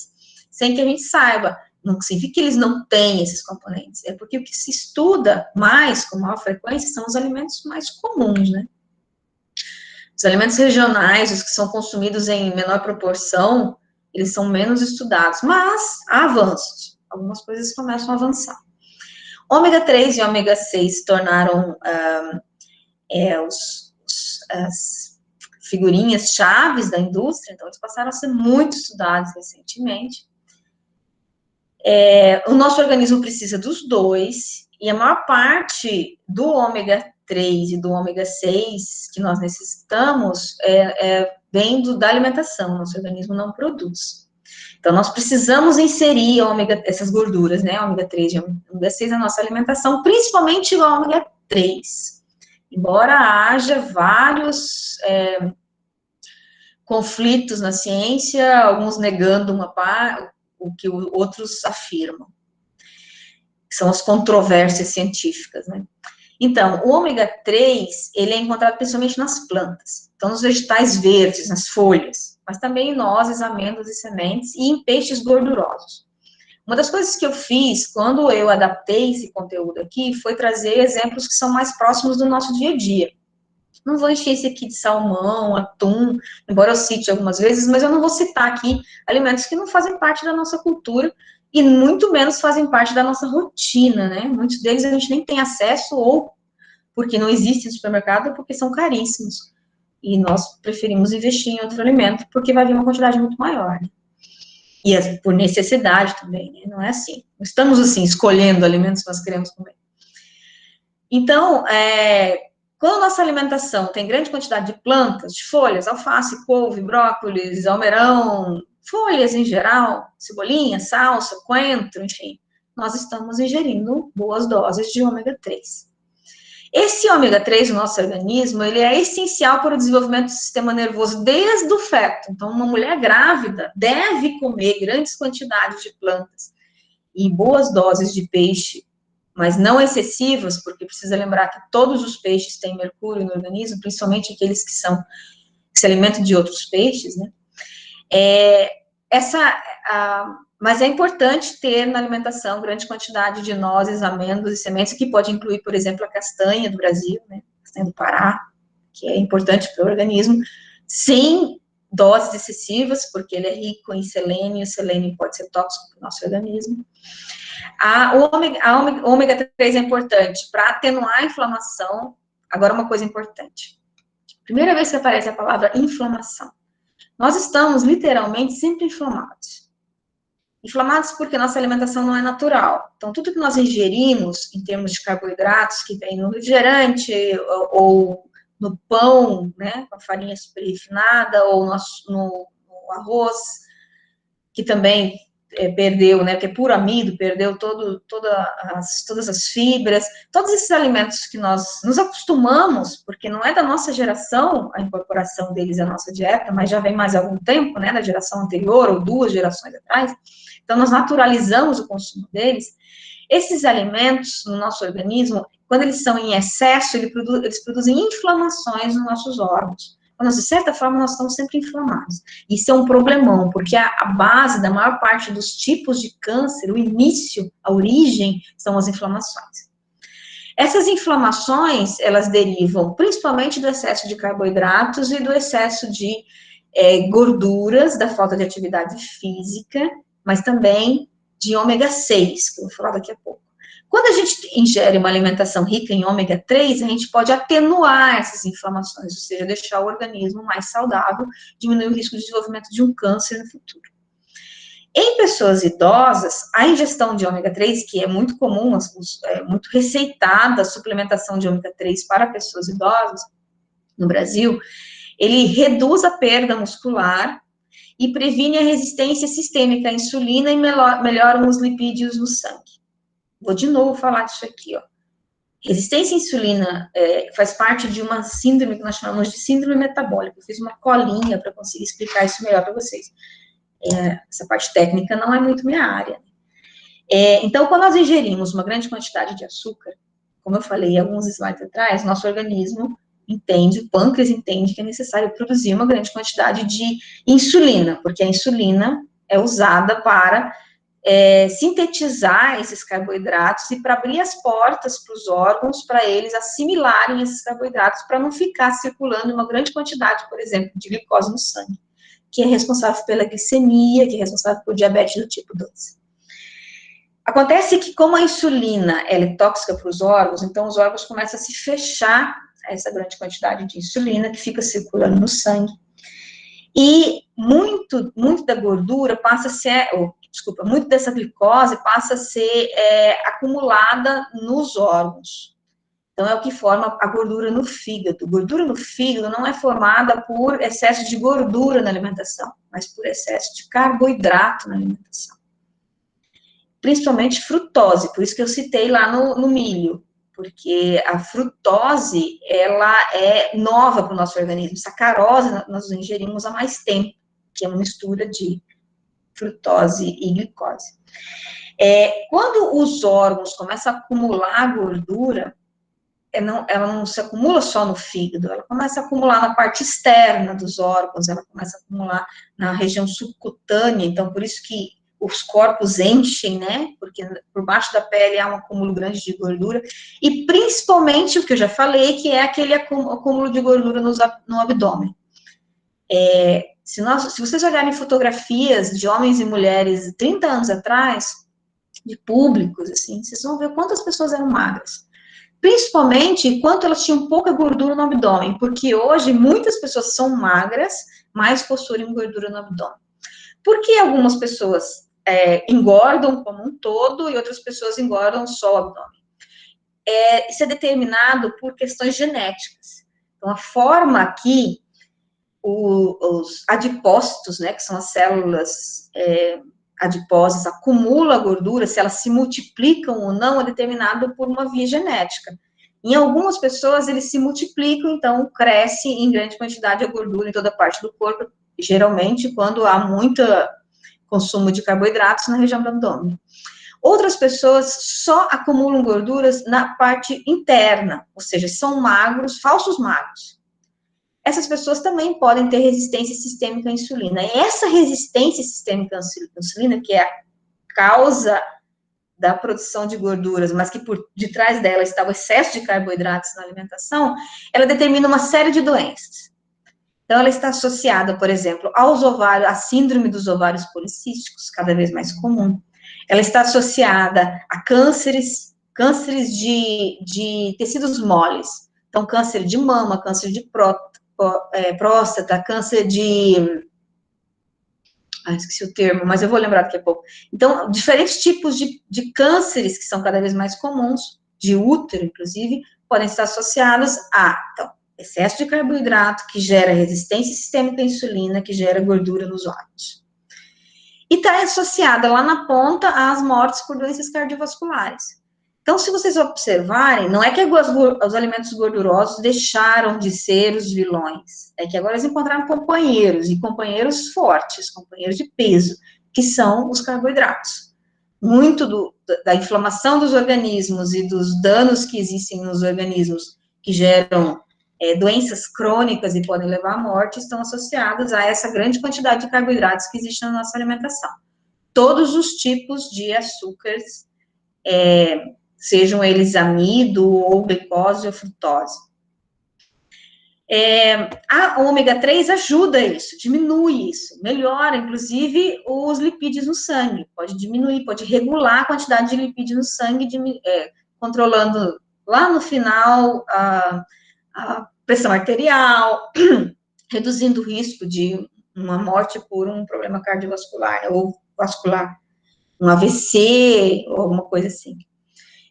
sem que a gente saiba. Não significa que eles não têm esses componentes, é porque o que se estuda mais, com maior frequência, são os alimentos mais comuns, né? Os alimentos regionais, os que são consumidos em menor proporção, eles são menos estudados, mas há avanços. Algumas coisas começam a avançar. Ômega 3 e ômega 6 se tornaram as figurinhas chaves da indústria, então eles passaram a ser muito estudados recentemente. O nosso organismo precisa dos dois, e a maior parte do ômega 3 e do ômega 6 que nós necessitamos vem da alimentação, nosso organismo não produz. Então, nós precisamos inserir essas gorduras, né, ômega 3 e ômega 6 na nossa alimentação, principalmente o ômega 3. Embora haja vários conflitos na ciência, alguns negando o que outros afirmam. São as controvérsias científicas, né? Então, o ômega 3, ele é encontrado principalmente nas plantas. Então, nos vegetais verdes, nas folhas, mas também em nozes, amêndoas e sementes, e em peixes gordurosos. Uma das coisas que eu fiz, quando eu adaptei esse conteúdo aqui, foi trazer exemplos que são mais próximos do nosso dia a dia. Não vou encher esse aqui de salmão, atum, embora eu cite algumas vezes, mas eu não vou citar aqui alimentos que não fazem parte da nossa cultura, e muito menos fazem parte da nossa rotina, né? Muitos deles a gente nem tem acesso, ou porque não existe no supermercado, ou porque são caríssimos. E nós preferimos investir em outro alimento, porque vai vir uma quantidade muito maior, né? E por necessidade também, né? Não é assim. Não estamos, assim, escolhendo alimentos que nós queremos comer. Então, quando a nossa alimentação tem grande quantidade de plantas, de folhas, alface, couve, brócolis, almeirão, folhas em geral, cebolinha, salsa, coentro, enfim, nós estamos ingerindo boas doses de ômega 3. Esse ômega 3 no nosso organismo, ele é essencial para o desenvolvimento do sistema nervoso desde o feto. Então, uma mulher grávida deve comer grandes quantidades de plantas e boas doses de peixe, mas não excessivas, porque precisa lembrar que todos os peixes têm mercúrio no organismo, principalmente aqueles que se alimentam de outros peixes, né? Mas é importante ter na alimentação grande quantidade de nozes, amêndoas e sementes, que pode incluir, por exemplo, a castanha do Brasil, né, castanha do Pará, que é importante para o organismo, sem doses excessivas, porque ele é rico em selênio, e o selênio pode ser tóxico para o nosso organismo. O ômega 3 é importante para atenuar a inflamação. Agora, uma coisa importante. Primeira vez que aparece a palavra inflamação. Nós estamos, literalmente, sempre inflamados. Inflamados porque nossa alimentação não é natural. Então, tudo que nós ingerimos, em termos de carboidratos, que vem no refrigerante, ou no pão, né, com a farinha super refinada, ou no arroz, que também perdeu, né, porque é puro amido, perdeu todas as fibras, todos esses alimentos que nós nos acostumamos, porque não é da nossa geração a incorporação deles à nossa dieta, mas já vem mais algum tempo, né, da geração anterior, ou 2 gerações atrás, então nós naturalizamos o consumo deles. Esses alimentos no nosso organismo, quando eles são em excesso, eles produzem inflamações nos nossos órgãos. Então, de certa forma, nós estamos sempre inflamados. Isso é um problemão, porque a base da maior parte dos tipos de câncer, o início, a origem, são as inflamações. Essas inflamações, elas derivam principalmente do excesso de carboidratos e do excesso de gorduras, da falta de atividade física, mas também de ômega 6, que eu vou falar daqui a pouco. Quando a gente ingere uma alimentação rica em ômega 3, a gente pode atenuar essas inflamações, ou seja, deixar o organismo mais saudável, diminuir o risco de desenvolvimento de um câncer no futuro. Em pessoas idosas, a ingestão de ômega 3, que é muito comum, é muito receitada a suplementação de ômega 3 para pessoas idosas no Brasil, ele reduz a perda muscular e previne a resistência sistêmica à insulina e melhora os lipídios no sangue. Vou de novo falar disso aqui, ó. Resistência à insulina faz parte de uma síndrome que nós chamamos de síndrome metabólica. Eu fiz uma colinha para conseguir explicar isso melhor para vocês. Essa parte técnica não é muito minha área. Então, quando nós ingerimos uma grande quantidade de açúcar, como eu falei alguns slides atrás, nosso organismo entende, o pâncreas entende que é necessário produzir uma grande quantidade de insulina, porque a insulina é usada para sintetizar esses carboidratos e para abrir as portas para os órgãos, para eles assimilarem esses carboidratos, para não ficar circulando uma grande quantidade, por exemplo, de glicose no sangue, que é responsável pela glicemia, que é responsável por diabetes do tipo 2. Acontece que, como a insulina ela é tóxica para os órgãos, então os órgãos começam a se fechar essa grande quantidade de insulina que fica circulando no sangue. E muito da gordura passa a ser, muito dessa glicose passa a ser acumulada nos órgãos. Então, é o que forma a gordura no fígado. Gordura no fígado não é formada por excesso de gordura na alimentação, mas por excesso de carboidrato na alimentação. Principalmente frutose, por isso que eu citei lá no milho, porque a frutose, ela é nova para o nosso organismo. Sacarose nós ingerimos há mais tempo, que é uma mistura de frutose e glicose. Quando os órgãos começam a acumular gordura, ela não se acumula só no fígado, ela começa a acumular na parte externa dos órgãos, ela começa a acumular na região subcutânea, então por isso que os corpos enchem, né, porque por baixo da pele há um acúmulo grande de gordura, e principalmente o que eu já falei, que é aquele acúmulo de gordura no abdômen. Se vocês olharem fotografias de homens e mulheres 30 anos atrás, de públicos, assim, vocês vão ver quantas pessoas eram magras. Principalmente quanto elas tinham pouca gordura no abdômen, porque hoje muitas pessoas são magras, mas possuem gordura no abdômen. Por que algumas pessoas engordam como um todo e outras pessoas engordam só o abdômen? Isso é determinado por questões genéticas. Então, a forma que os adipócitos, né, que são as células adiposas, acumulam a gordura, se elas se multiplicam ou não, é determinado por uma via genética. Em algumas pessoas, eles se multiplicam, então cresce em grande quantidade a gordura em toda parte do corpo, geralmente quando há muito consumo de carboidratos na região do abdômen. Outras pessoas só acumulam gorduras na parte interna, ou seja, são magros, falsos magros. Essas pessoas também podem ter resistência sistêmica à insulina. E essa resistência sistêmica à insulina, que é a causa da produção de gorduras, mas que por detrás dela está o excesso de carboidratos na alimentação, ela determina uma série de doenças. Então, ela está associada, por exemplo, aos ovários, à síndrome dos ovários policísticos, cada vez mais comum. Ela está associada a cânceres de tecidos moles. Então, câncer de mama, câncer de próstata, câncer de... esqueci o termo, mas eu vou lembrar daqui a pouco. Então, diferentes tipos de cânceres, que são cada vez mais comuns, de útero, inclusive, podem estar associados a excesso de carboidrato, que gera resistência sistêmica à insulina, que gera gordura nos órgãos. E está associada lá na ponta às mortes por doenças cardiovasculares. Então, se vocês observarem, não é que os alimentos gordurosos deixaram de ser os vilões, é que agora eles encontraram companheiros, e companheiros fortes, companheiros de peso, que são os carboidratos. Muito da inflamação dos organismos e dos danos que existem nos organismos, que geram doenças crônicas e podem levar à morte, estão associados a essa grande quantidade de carboidratos que existe na nossa alimentação. Todos os tipos de açúcares, sejam eles amido, ou glicose, ou frutose. A ômega 3 ajuda isso, diminui isso, melhora, inclusive, os lipídios no sangue, pode diminuir, pode regular a quantidade de lipídios no sangue, controlando lá no final a pressão arterial, reduzindo o risco de uma morte por um problema cardiovascular, ou vascular, um AVC, ou alguma coisa assim.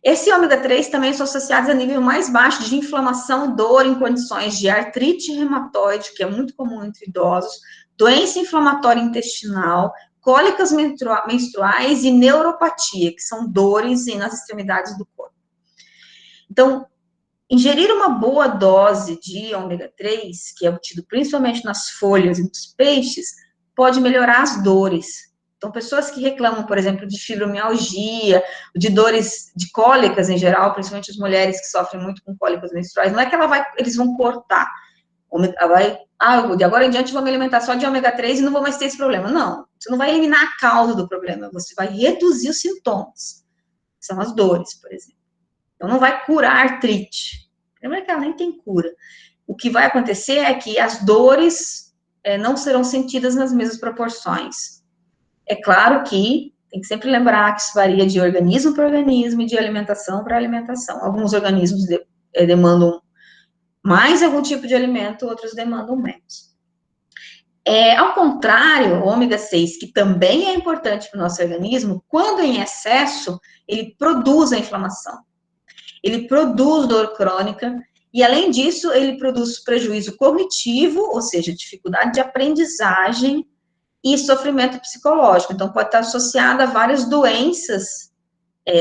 Esse ômega 3 também são associados a nível mais baixo de inflamação, dor em condições de artrite reumatoide, que é muito comum entre idosos, doença inflamatória intestinal, cólicas menstruais e neuropatia, que são dores nas extremidades do corpo. Então, ingerir uma boa dose de ômega 3, que é obtido principalmente nas folhas e nos peixes, pode melhorar as dores. Então, pessoas que reclamam, por exemplo, de fibromialgia, de dores, de cólicas em geral, principalmente as mulheres que sofrem muito com cólicas menstruais, não é que eles vão cortar, de agora em diante vou me alimentar só de ômega 3 e não vou mais ter esse problema. Não, você não vai eliminar a causa do problema, você vai reduzir os sintomas, que são as dores, por exemplo. Então, não vai curar a artrite. Lembra que ela nem tem cura. O que vai acontecer é que as dores não serão sentidas nas mesmas proporções. É claro que tem que sempre lembrar que isso varia de organismo para organismo e de alimentação para alimentação. Alguns organismos demandam mais algum tipo de alimento, outros demandam menos. Ao contrário, o ômega 6, que também é importante para o nosso organismo, quando em excesso, ele produz a inflamação. Ele produz dor crônica, e além disso, ele produz prejuízo cognitivo, ou seja, dificuldade de aprendizagem e sofrimento psicológico. Então, pode estar associado a várias doenças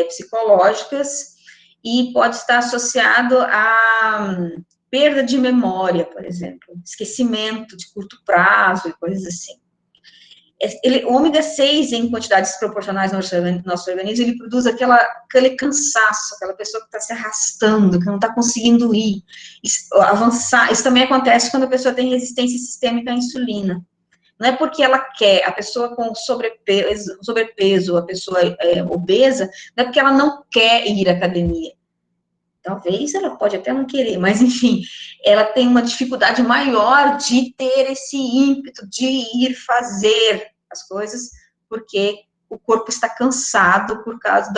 psicológicas e pode estar associado a perda de memória, por exemplo, esquecimento de curto prazo e coisas assim. O ômega 6, em quantidades proporcionais no nosso organismo, ele produz aquele cansaço, aquela pessoa que está se arrastando, que não está conseguindo ir, avançar. Isso também acontece quando a pessoa tem resistência sistêmica à insulina. Não é porque ela quer, a pessoa com sobrepeso, a pessoa obesa, não é porque ela não quer ir à academia. Talvez ela pode até não querer, mas enfim, ela tem uma dificuldade maior de ter esse ímpeto de ir fazer as coisas, porque o corpo está cansado por causa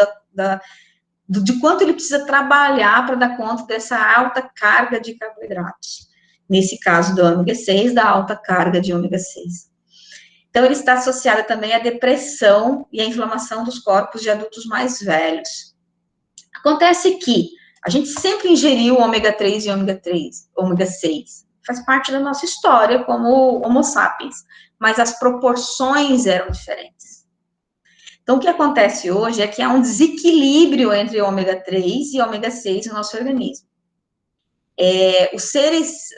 de quanto ele precisa trabalhar para dar conta dessa alta carga de carboidratos. Nesse caso do ômega 6, da alta carga de ômega 6. Então, ele está associado também à depressão e à inflamação dos corpos de adultos mais velhos. Acontece que a gente sempre ingeriu ômega 3 e ômega 6. Faz parte da nossa história como Homo sapiens, mas as proporções eram diferentes. Então, o que acontece hoje é que há um desequilíbrio entre ômega 3 e ômega 6 no nosso organismo.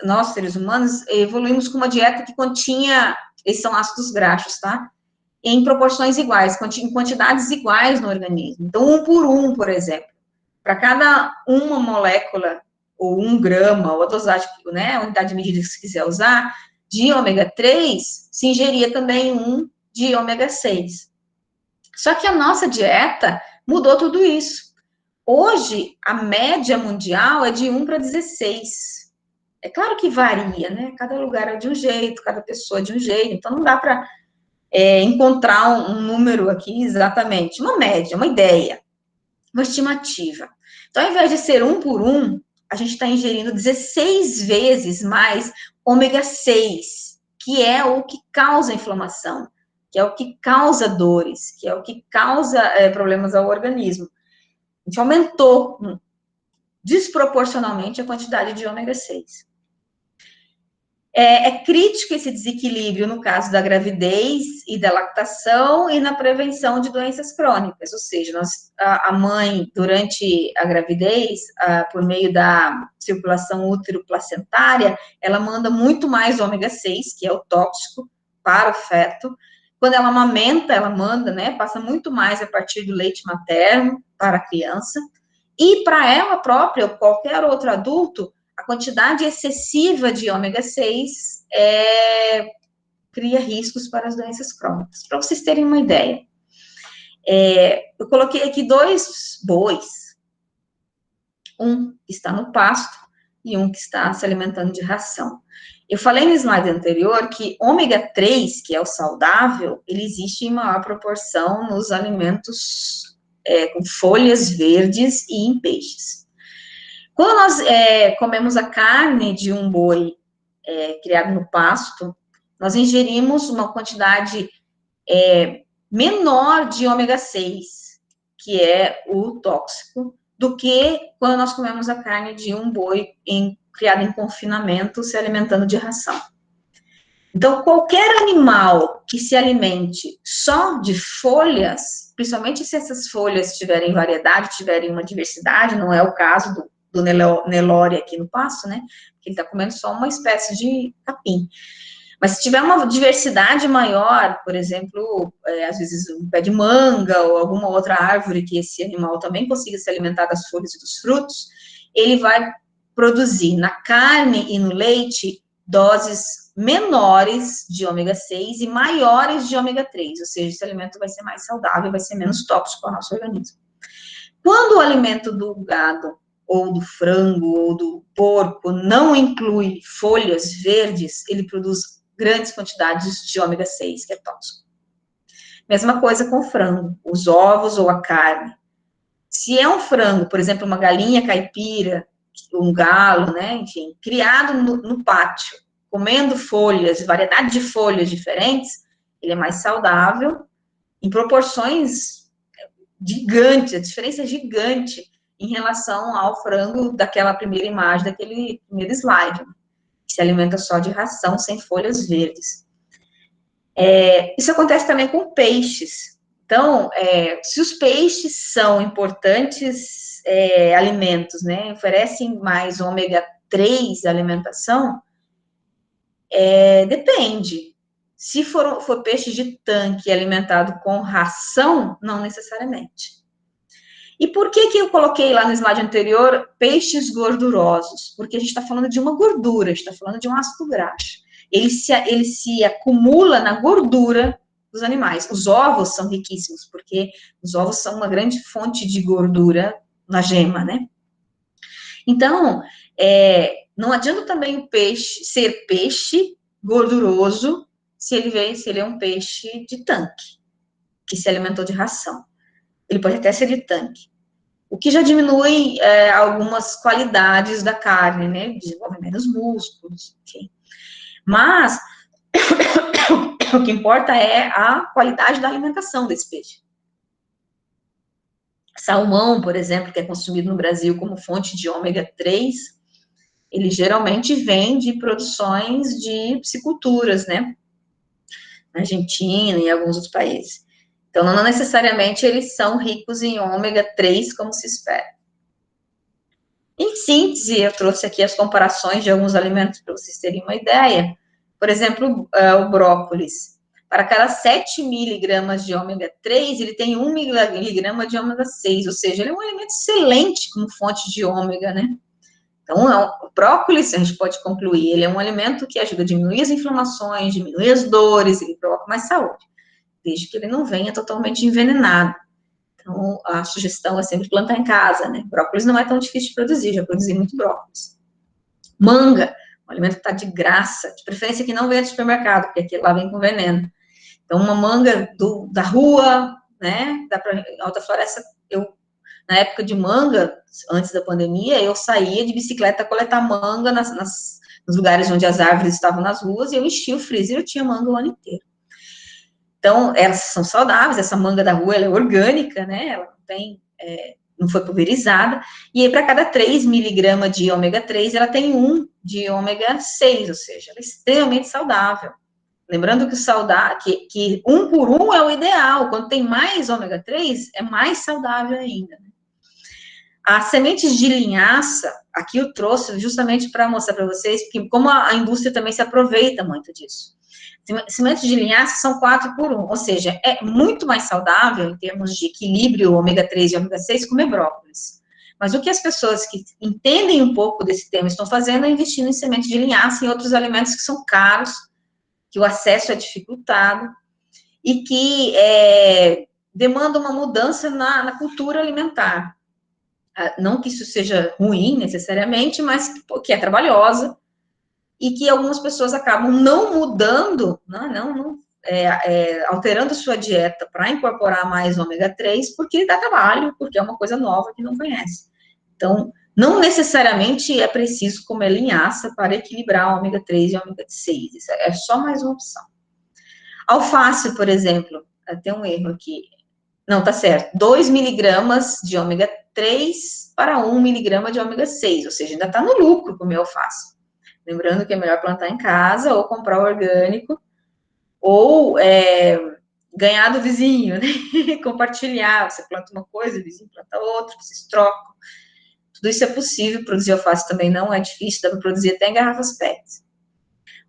Nós, seres humanos, evoluímos com uma dieta que continha, esses são ácidos graxos, tá? Em proporções iguais, em quantidades iguais no organismo. Então, 1 por 1, por exemplo. Para cada uma molécula, ou 1 grama, ou a dosagem, né, a unidade de medida que você quiser usar, de ômega 3, se ingeria também 1 de ômega 6. Só que a nossa dieta mudou tudo isso. Hoje, a média mundial é de 1 para 16. É claro que varia, né? Cada lugar é de um jeito, cada pessoa é de um jeito, então não dá para encontrar um número aqui exatamente. Uma média, uma ideia, uma estimativa. Então, ao invés de ser 1 por 1, a gente está ingerindo 16 vezes mais ômega 6, que é o que causa inflamação, que é o que causa dores, que é o que causa problemas ao organismo. A gente aumentou desproporcionalmente a quantidade de ômega 6. É crítico esse desequilíbrio no caso da gravidez e da lactação e na prevenção de doenças crônicas, ou seja, a mãe, durante a gravidez, por meio da circulação útero-placentária, ela manda muito mais ômega 6, que é o tóxico, para o feto. Quando ela amamenta, ela manda, né, passa muito mais a partir do leite materno para a criança. E para ela própria, ou qualquer outro adulto, a quantidade excessiva de ômega 6 cria riscos para as doenças crônicas. Para vocês terem uma ideia, eu coloquei aqui 2 bois. Um que está no pasto e um que está se alimentando de ração. Eu falei no slide anterior que ômega 3, que é o saudável, ele existe em maior proporção nos alimentos com folhas verdes e em peixes. Quando nós comemos a carne de um boi criado no pasto, nós ingerimos uma quantidade menor de ômega 6, que é o tóxico, do que quando nós comemos a carne de um boi criado em confinamento, se alimentando de ração. Então, qualquer animal que se alimente só de folhas, principalmente se essas folhas tiverem variedade, tiverem uma diversidade, não é o caso do Nelore aqui no pasto, né? Porque ele está comendo só uma espécie de capim. Mas se tiver uma diversidade maior, por exemplo, às vezes um pé de manga ou alguma outra árvore que esse animal também consiga se alimentar das folhas e dos frutos, ele vai produzir na carne e no leite doses menores de ômega 6 e maiores de ômega 3, ou seja, esse alimento vai ser mais saudável, vai ser menos tóxico ao nosso organismo. Quando o alimento do gado, ou do frango, ou do porco, não inclui folhas verdes, ele produz grandes quantidades de ômega 6, que é tóxico. Mesma coisa com o frango, os ovos ou a carne. Se é um frango, por exemplo, uma galinha caipira, um galo, né, enfim, criado no pátio, comendo folhas, variedade de folhas diferentes, ele é mais saudável, em proporções gigantes, a diferença é gigante em relação ao frango daquela primeira imagem, daquele primeiro slide, que se alimenta só de ração, sem folhas verdes. Isso acontece também com peixes. Então, se os peixes são importantes alimentos, né, oferecem mais ômega 3 alimentação, depende. Se for peixe de tanque alimentado com ração, não necessariamente. E por que eu coloquei lá no slide anterior peixes gordurosos? Porque a gente está falando de uma gordura, a gente está falando de um ácido graxo. Ele se acumula na gordura dos animais. Os ovos são riquíssimos, porque os ovos são uma grande fonte de gordura na gema, né? Então, não adianta também o peixe ser peixe gorduroso se ele é um peixe de tanque, que se alimentou de ração. Ele pode até ser de tanque. O que já diminui algumas qualidades da carne, né? Desenvolve menos músculos, enfim. Mas o que importa é a qualidade da alimentação desse peixe. Salmão, por exemplo, que é consumido no Brasil como fonte de ômega 3, ele geralmente vem de produções de pisciculturas, né? Na Argentina e em alguns outros países. Então, não necessariamente eles são ricos em ômega 3, como se espera. Em síntese, eu trouxe aqui as comparações de alguns alimentos para vocês terem uma ideia. Por exemplo, o brócolis. Para cada 7 miligramas de ômega 3, ele tem 1 miligrama de ômega 6, ou seja, ele é um alimento excelente como fonte de ômega, né? Então, o brócolis, a gente pode concluir, ele é um alimento que ajuda a diminuir as inflamações, diminuir as dores, ele provoca mais saúde, desde que ele não venha totalmente envenenado. Então, a sugestão é sempre plantar em casa, né? Brócolis não é tão difícil de produzir, já produzi muito brócolis. Manga, um alimento que está de graça, de preferência que não venha do supermercado, porque aquele lá vem com veneno. Então, uma manga da rua, né? Dá pra, alta floresta, na época de manga, antes da pandemia, eu saía de bicicleta coletar manga nos lugares onde as árvores estavam nas ruas, e eu enchia o freezer e eu tinha manga o ano inteiro. Então, elas são saudáveis, essa manga da rua, ela é orgânica, né, ela não foi pulverizada, e aí para cada 3 miligramas de ômega 3, ela tem 1 de ômega 6, ou seja, ela é extremamente saudável. Lembrando que 1 por 1 é o ideal, quando tem mais ômega 3, é mais saudável ainda. As sementes de linhaça, aqui eu trouxe justamente para mostrar para vocês, porque como a indústria também se aproveita muito disso. Sementes de linhaça são 4 por 1, ou seja, é muito mais saudável, em termos de equilíbrio ômega 3 e ômega 6, comer brócolis. Mas o que as pessoas que entendem um pouco desse tema estão fazendo é investindo em sementes de linhaça e outros alimentos que são caros, que o acesso é dificultado, e que demandam uma mudança na cultura alimentar. Não que isso seja ruim, necessariamente, mas que é trabalhosa, e que algumas pessoas acabam não mudando, alterando sua dieta para incorporar mais ômega 3, porque dá trabalho, porque é uma coisa nova que não conhece. Então, não necessariamente é preciso comer linhaça para equilibrar ômega 3 e ômega 6, isso é só mais uma opção. Alface, por exemplo, tem um erro aqui, não, tá certo, 2 miligramas de ômega 3 para 1 miligrama de ômega 6, ou seja, ainda está no lucro comer alface. Lembrando que é melhor plantar em casa, ou comprar orgânico, ou ganhar do vizinho, né? Compartilhar, você planta uma coisa, o vizinho planta outra, vocês trocam. Tudo isso é possível, produzir alface também não é difícil, dá para produzir até em garrafas PET.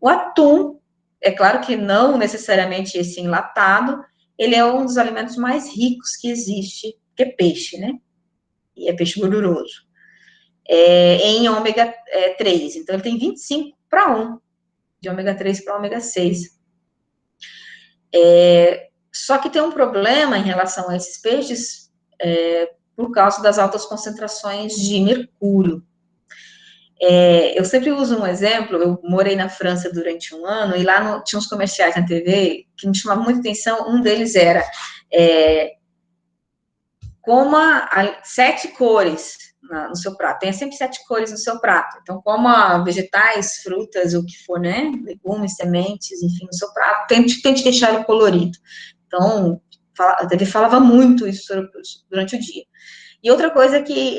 O atum, é claro que não necessariamente esse enlatado, ele é um dos alimentos mais ricos que existe, que é peixe, né? E é peixe gorduroso. Em ômega 3, então ele tem 25 para 1, de ômega 3 para ômega 6. Só que tem um problema em relação a esses peixes, por causa das altas concentrações de mercúrio. Eu sempre uso um exemplo, eu morei na França durante um ano, e lá tinha uns comerciais na TV que me chamavam muita atenção, um deles era coma 7 cores, no seu prato. Tenha sempre 7 cores no seu prato. Então, coma vegetais, frutas, o que for, né? Legumes, sementes, enfim, no seu prato. Tente deixar ele colorido. Então, a TV falava muito isso durante o dia. E outra coisa que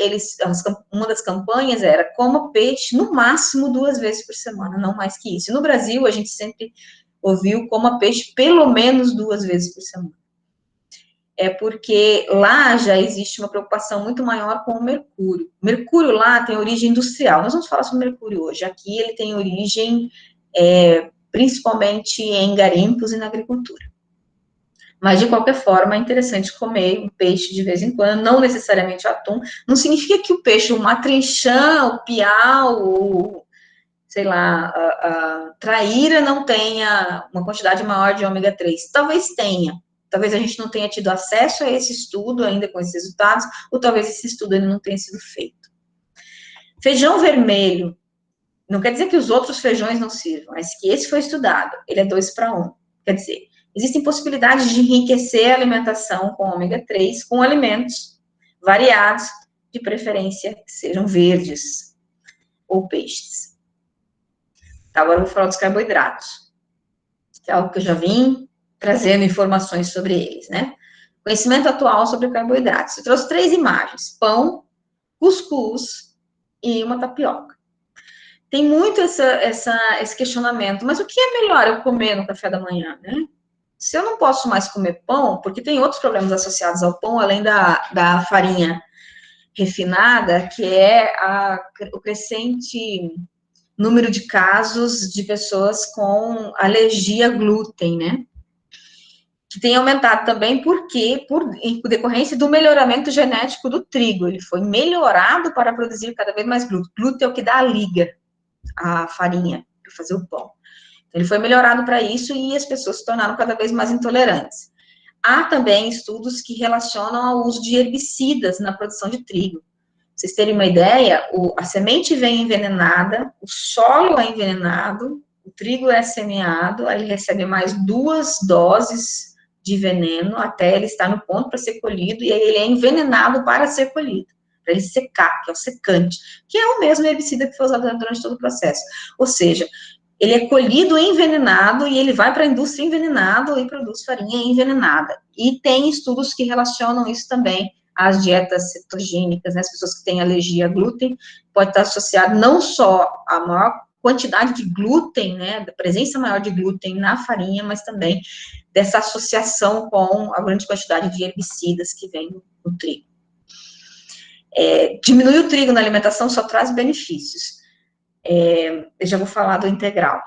uma das campanhas era coma peixe no máximo 2 vezes por semana, não mais que isso. E no Brasil, a gente sempre ouviu coma peixe pelo menos 2 vezes por semana. É porque lá já existe uma preocupação muito maior com o mercúrio. O mercúrio lá tem origem industrial. Nós vamos falar sobre mercúrio hoje. Aqui ele tem origem principalmente em garimpos e na agricultura. Mas, de qualquer forma, é interessante comer um peixe de vez em quando, não necessariamente o atum. Não significa que o peixe, o matrinchã, o piau, o, sei lá, a traíra não tenha uma quantidade maior de ômega 3. Talvez tenha. Talvez a gente não tenha tido acesso a esse estudo ainda com esses resultados, ou talvez esse estudo ainda não tenha sido feito. Feijão vermelho. Não quer dizer que os outros feijões não sirvam, mas que esse foi estudado. Ele é 2-1. Quer dizer, existem possibilidades de enriquecer a alimentação com ômega 3, com alimentos variados, de preferência que sejam verdes ou peixes. Tá, agora eu vou falar dos carboidratos, que é algo que eu já vim trazendo informações sobre eles, né? Conhecimento atual sobre carboidratos. Eu trouxe 3 imagens: pão, cuscuz e uma tapioca. Tem muito esse questionamento, mas o que é melhor eu comer no café da manhã, né? Se eu não posso mais comer pão, porque tem outros problemas associados ao pão, além da farinha refinada, que é o crescente número de casos de pessoas com alergia a glúten, né? Que tem aumentado também porque, em decorrência do melhoramento genético do trigo. Ele foi melhorado para produzir cada vez mais glúten. Glúten é o que dá a liga, a farinha, para fazer o pão. Ele foi melhorado para isso e as pessoas se tornaram cada vez mais intolerantes. Há também estudos que relacionam ao uso de herbicidas na produção de trigo. Pra vocês terem uma ideia, a semente vem envenenada, o solo é envenenado, o trigo é semeado, aí ele recebe mais 2 doses de veneno até ele estar no ponto para ser colhido, e aí ele é envenenado para ser colhido, para ele secar, que é o secante, que é o mesmo herbicida que foi usado durante todo o processo. Ou seja, ele é colhido envenenado e ele vai para a indústria envenenado e produz farinha envenenada. E tem estudos que relacionam isso também às dietas cetogênicas, né? As pessoas que têm alergia a glúten, pode estar associado não só à maior quantidade de glúten, né, da presença maior de glúten na farinha, mas também dessa associação com a grande quantidade de herbicidas que vem no trigo. Diminuir o trigo na alimentação só traz benefícios. Eu já vou falar do integral.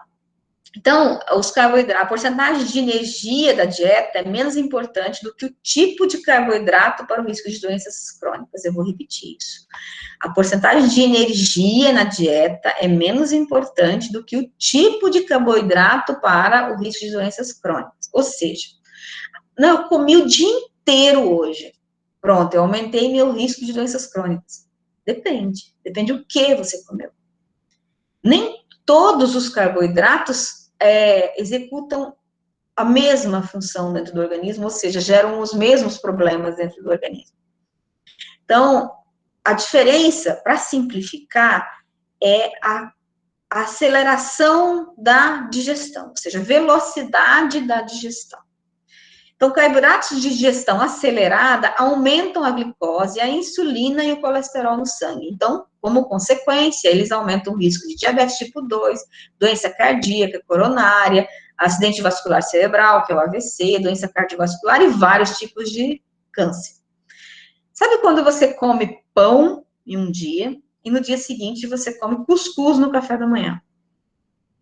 Então, os carboidratos, a porcentagem de energia da dieta é menos importante do que o tipo de carboidrato para o risco de doenças crônicas. Eu vou repetir isso. A porcentagem de energia na dieta é menos importante do que o tipo de carboidrato para o risco de doenças crônicas. Ou seja, não, eu comi o dia inteiro hoje. Pronto, eu aumentei meu risco de doenças crônicas. Depende do que você comeu. Nem todos os carboidratos executam a mesma função dentro do organismo, ou seja, geram os mesmos problemas dentro do organismo. Então, a diferença, para simplificar, é a aceleração da digestão, ou seja, velocidade da digestão. Então, carboidratos de digestão acelerada aumentam a glicose, a insulina e o colesterol no sangue. Então, como consequência, eles aumentam o risco de diabetes tipo 2, doença cardíaca coronária, acidente vascular cerebral, que é o AVC, doença cardiovascular e vários tipos de câncer. Sabe quando você come pão em um dia e no dia seguinte você come cuscuz no café da manhã?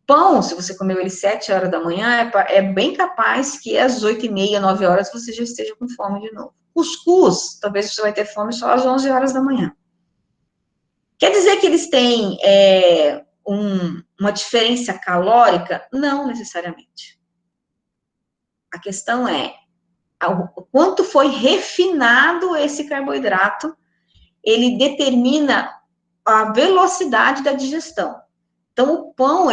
Pão, se você comeu ele 7 horas da manhã, é bem capaz que às 8h30, 9 horas, você já esteja com fome de novo. Cuscuz, talvez você vai ter fome só às 11 horas da manhã. Quer dizer que eles têm uma diferença calórica? Não necessariamente. A questão é o quanto foi refinado esse carboidrato, ele determina a velocidade da digestão. Então, o pão,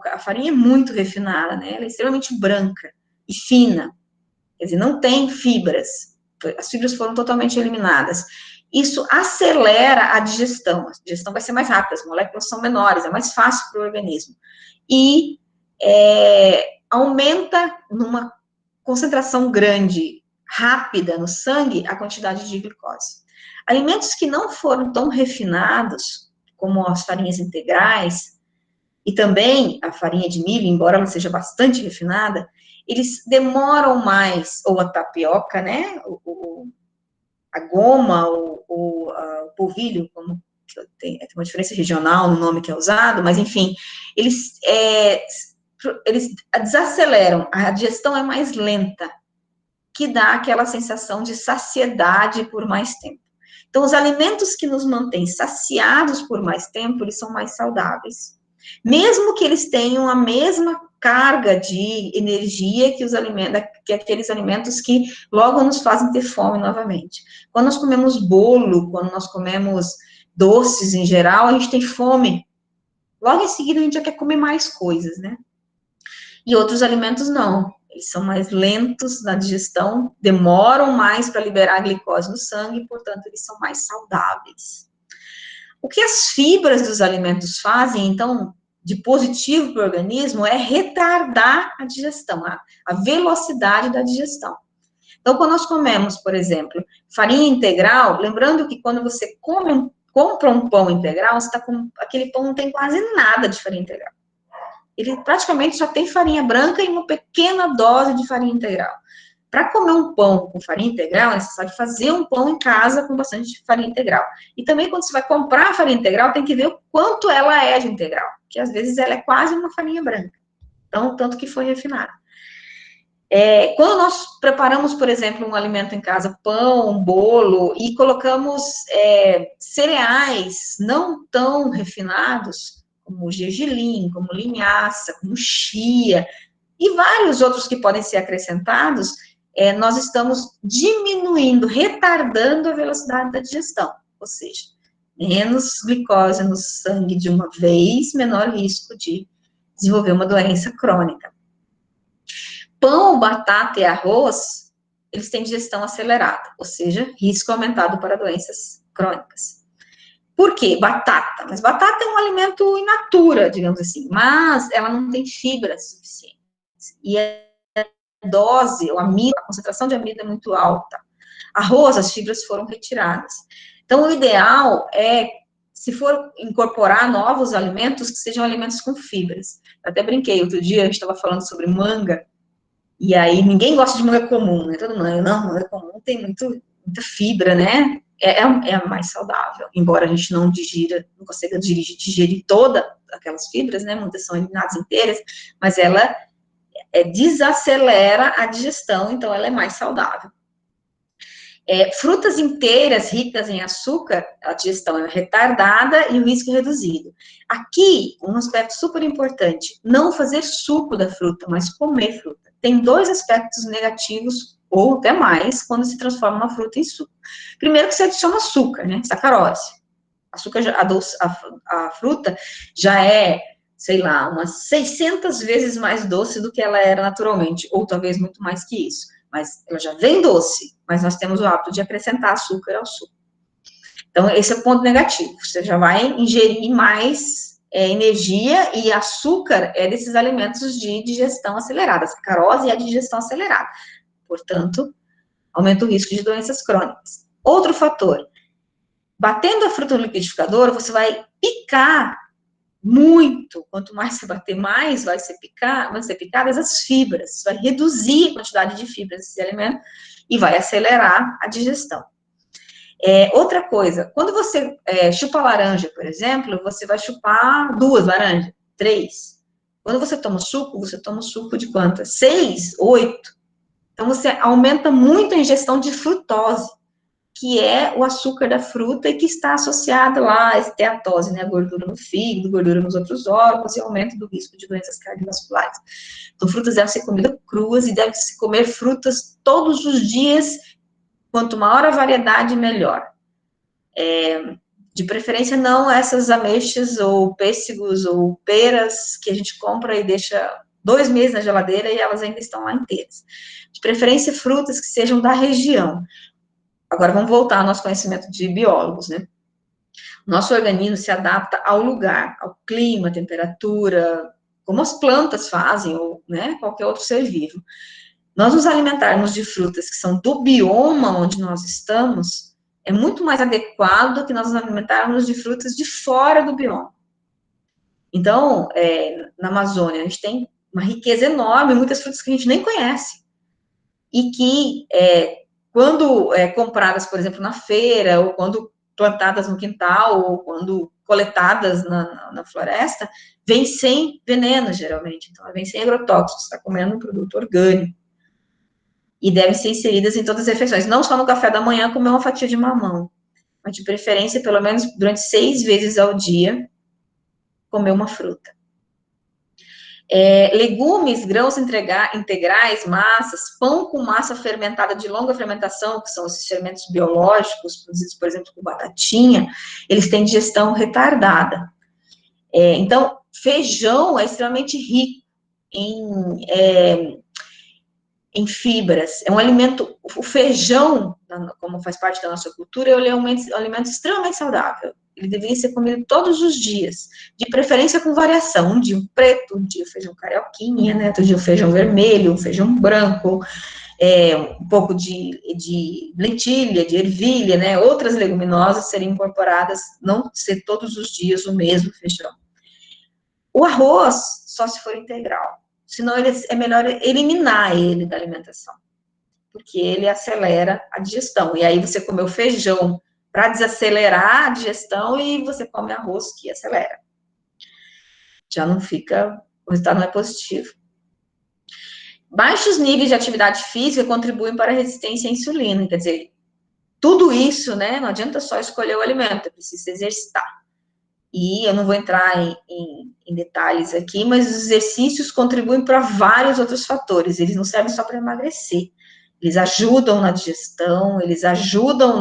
a farinha é muito refinada, né? Ela é extremamente branca e fina. Quer dizer, não tem fibras. As fibras foram totalmente eliminadas. isso acelera a digestão vai ser mais rápida, as moléculas são menores, é mais fácil para o organismo, e aumenta numa concentração grande, rápida no sangue, a quantidade de glicose. Alimentos que não foram tão refinados, como as farinhas integrais, e também a farinha de milho, embora ela seja bastante refinada, eles demoram mais, ou a tapioca, né, a goma, o polvilho, como tem uma diferença regional no nome que é usado, mas enfim, eles desaceleram, a digestão é mais lenta, que dá aquela sensação de saciedade por mais tempo. Então, os alimentos que nos mantêm saciados por mais tempo, eles são mais saudáveis. Mesmo que eles tenham a mesma carga de energia que aqueles alimentos que logo nos fazem ter fome novamente. Quando nós comemos bolo, quando nós comemos doces em geral, a gente tem fome. Logo em seguida, a gente já quer comer mais coisas, né? E outros alimentos não. Eles são mais lentos na digestão, demoram mais para liberar a glicose no sangue, portanto, eles são mais saudáveis. O que as fibras dos alimentos fazem, então, de positivo para o organismo, é retardar a digestão, a velocidade da digestão. Então, quando nós comemos, por exemplo, farinha integral, lembrando que quando você compra um pão integral, você está com aquele pão não tem quase nada de farinha integral. Ele praticamente só tem farinha branca e uma pequena dose de farinha integral. Para comer um pão com farinha integral, é necessário fazer um pão em casa com bastante farinha integral. E também, quando você vai comprar a farinha integral, tem que ver o quanto ela é de integral, que às vezes ela é quase uma farinha branca. Então, tanto que foi refinada. Quando nós preparamos, por exemplo, um alimento em casa, pão, bolo, e colocamos cereais não tão refinados, como gergelim, como linhaça, como chia, e vários outros que podem ser acrescentados, nós estamos diminuindo, retardando a velocidade da digestão, ou seja, menos glicose no sangue de uma vez, menor risco de desenvolver uma doença crônica. Pão, batata e arroz, eles têm digestão acelerada, ou seja, risco aumentado para doenças crônicas. Por quê? Batata. Mas batata é um alimento in natura, digamos assim, mas ela não tem fibras suficientes. E a dose, a concentração de amido é muito alta. Arroz, as fibras foram retiradas. Então, o ideal é, se for incorporar novos alimentos, que sejam alimentos com fibras. Eu até brinquei, outro dia a gente estava falando sobre manga, e aí ninguém gosta de manga comum, né? Todo mundo, não, manga comum tem muita fibra, né? É mais saudável, embora a gente não consiga digerir todas aquelas fibras, né? Muitas são eliminadas inteiras, mas ela desacelera a digestão, então ela é mais saudável. Frutas inteiras ricas em açúcar, a digestão é retardada e o risco é reduzido. Aqui, um aspecto super importante, não fazer suco da fruta, mas comer fruta. Tem 2 aspectos negativos, ou até mais, quando se transforma uma fruta em suco. Primeiro que você adiciona açúcar, né, sacarose. Açúcar, a fruta já é, sei lá, umas 600 vezes mais doce do que ela era naturalmente, ou talvez muito mais que isso. Mas ela já vem doce, mas nós temos o hábito de acrescentar açúcar ao suco. Então, esse é o ponto negativo. Você já vai ingerir mais energia, e açúcar é desses alimentos de digestão acelerada. A sacarose é a digestão acelerada. Portanto, aumenta o risco de doenças crônicas. Outro fator. Batendo a fruta no liquidificador, você vai picar muito. Quanto mais você bater, mais vai ser picadas as fibras. Vai reduzir a quantidade de fibras desse alimento e vai acelerar a digestão. Outra coisa, quando você chupa laranja, por exemplo, você vai chupar 2 laranjas, 3. Quando você toma suco de quantas? 6, 8. Então, você aumenta muito a ingestão de frutose, que é o açúcar da fruta e que está associado lá à esteatose, né, a gordura no fígado, gordura nos outros órgãos e aumento do risco de doenças cardiovasculares. Então, frutas devem ser comidas cruas e deve-se comer frutas todos os dias, quanto maior a variedade, melhor. De preferência, não essas ameixas ou pêssegos ou peras que a gente compra e deixa 2 meses na geladeira e elas ainda estão lá inteiras. De preferência, frutas que sejam da região. Agora vamos voltar ao nosso conhecimento de biólogos, né? Nosso organismo se adapta ao lugar, ao clima, temperatura, como as plantas fazem, ou, né, qualquer outro ser vivo. Nós nos alimentarmos de frutas que são do bioma onde nós estamos, é muito mais adequado do que nós nos alimentarmos de frutas de fora do bioma. Então, na Amazônia, a gente tem uma riqueza enorme, muitas frutas que a gente nem conhece, e que, quando compradas, por exemplo, na feira, ou quando plantadas no quintal, ou quando coletadas na floresta, vem sem veneno, geralmente. Então, vem sem agrotóxicos, você está comendo um produto orgânico. E devem ser inseridas em todas as refeições, não só no café da manhã, comer uma fatia de mamão, mas de preferência, pelo menos durante 6 vezes ao dia, comer uma fruta. Legumes, grãos integrais, massas, pão com massa fermentada de longa fermentação, que são esses fermentos biológicos, produzidos, por exemplo, com batatinha, eles têm digestão retardada. Então, feijão é extremamente rico em fibras. É um alimento, o feijão, como faz parte da nossa cultura, é um alimento extremamente saudável. Ele deveria ser comido todos os dias, de preferência com variação. Um dia um preto, um dia o feijão carioquinha, né? Outro dia o feijão vermelho, um feijão branco, um pouco de lentilha, de ervilha, né? Outras leguminosas seriam incorporadas, não ser todos os dias o mesmo feijão. O arroz, só se for integral. Senão é melhor eliminar ele da alimentação, porque ele acelera a digestão. E aí você comeu feijão para desacelerar a digestão e você come arroz que acelera. Já não fica, o resultado não é positivo. Baixos níveis de atividade física contribuem para a resistência à insulina, quer dizer, tudo isso, né, não adianta só escolher o alimento, é preciso se exercitar. E eu não vou entrar em detalhes aqui, mas os exercícios contribuem para vários outros fatores, eles não servem só para emagrecer, eles ajudam na digestão, eles ajudam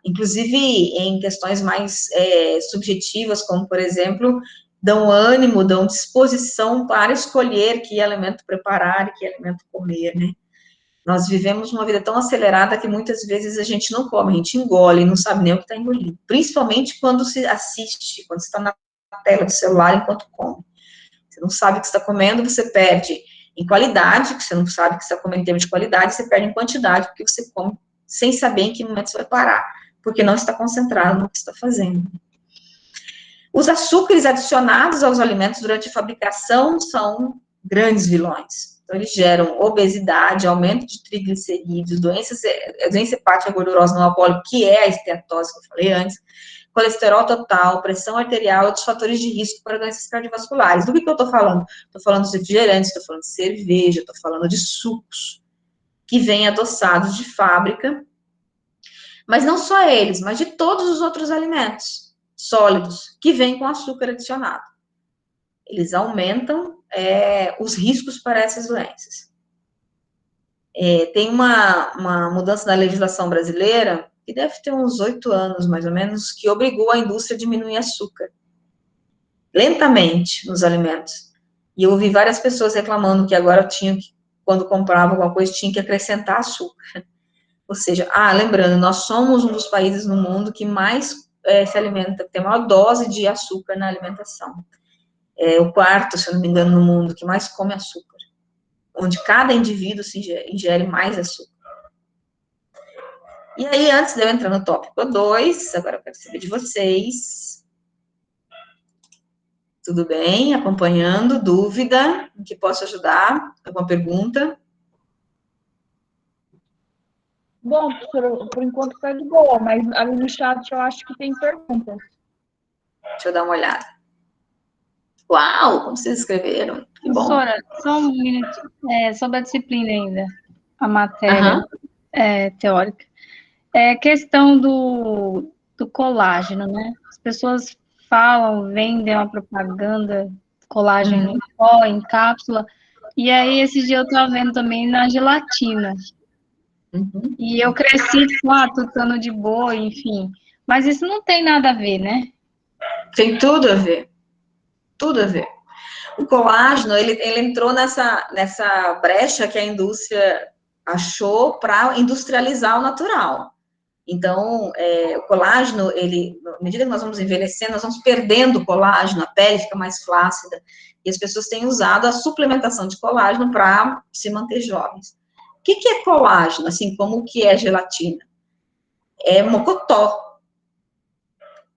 inclusive em questões mais subjetivas, como, por exemplo, dão ânimo, dão disposição para escolher que alimento preparar e que alimento comer, né? Nós vivemos uma vida tão acelerada que muitas vezes a gente não come, a gente engole, não sabe nem o que está engolindo. Principalmente quando se assiste, quando você está na tela do celular enquanto come. Você não sabe o que está comendo, você perde em qualidade, que você não sabe o que está comendo em termos de qualidade, você perde em quantidade, porque você come sem saber em que momento você vai parar, porque não está concentrado no que está fazendo. Os açúcares adicionados aos alimentos durante a fabricação são grandes vilões. Então, eles geram obesidade, aumento de triglicerídeos, doença hepática gordurosa não alcoólica, que é a esteatose que eu falei antes, colesterol total, pressão arterial e outros fatores de risco para doenças cardiovasculares. Do que eu estou falando? Estou falando de refrigerantes, estou falando de cerveja, estou falando de sucos, que vêm adoçados de fábrica, mas não só eles, mas de todos os outros alimentos sólidos, que vêm com açúcar adicionado. Eles aumentam os riscos para essas doenças. Tem uma mudança na legislação brasileira, que deve ter uns 8 anos, mais ou menos, que obrigou a indústria a diminuir açúcar, lentamente, nos alimentos. E eu ouvi várias pessoas reclamando que agora quando comprava alguma coisa, tinha que acrescentar açúcar. Ou seja, lembrando, nós somos um dos países no mundo que mais se alimenta, que tem a maior dose de açúcar na alimentação. O quarto, se eu não me engano, no mundo que mais come açúcar, onde cada indivíduo ingere mais açúcar. E aí, antes de eu entrar no tópico 2, agora eu quero saber de vocês. Tudo bem? Acompanhando? Dúvida? Em que posso ajudar? Alguma pergunta? Bom, professora, por enquanto está de boa, mas ali no chat eu acho que tem perguntas. Deixa eu dar uma olhada. Uau, como vocês escreveram. Que bom. Professora, só um minuto, sobre a disciplina ainda, a matéria teórica. Questão do colágeno, né? As pessoas falam, vendem uma propaganda, colágeno em pó, em cápsula, e aí esses dias eu estava vendo também na gelatina. E eu cresci, tutano de boa, enfim. Mas isso não tem nada a ver, né? Tem tudo a ver. Tudo a ver. O colágeno, ele entrou nessa brecha que a indústria achou para industrializar o natural. Então, o colágeno, à medida que nós vamos envelhecendo, nós vamos perdendo colágeno, a pele fica mais flácida, e as pessoas têm usado a suplementação de colágeno para se manter jovens. O que é colágeno, assim como o que é gelatina? É mocotó.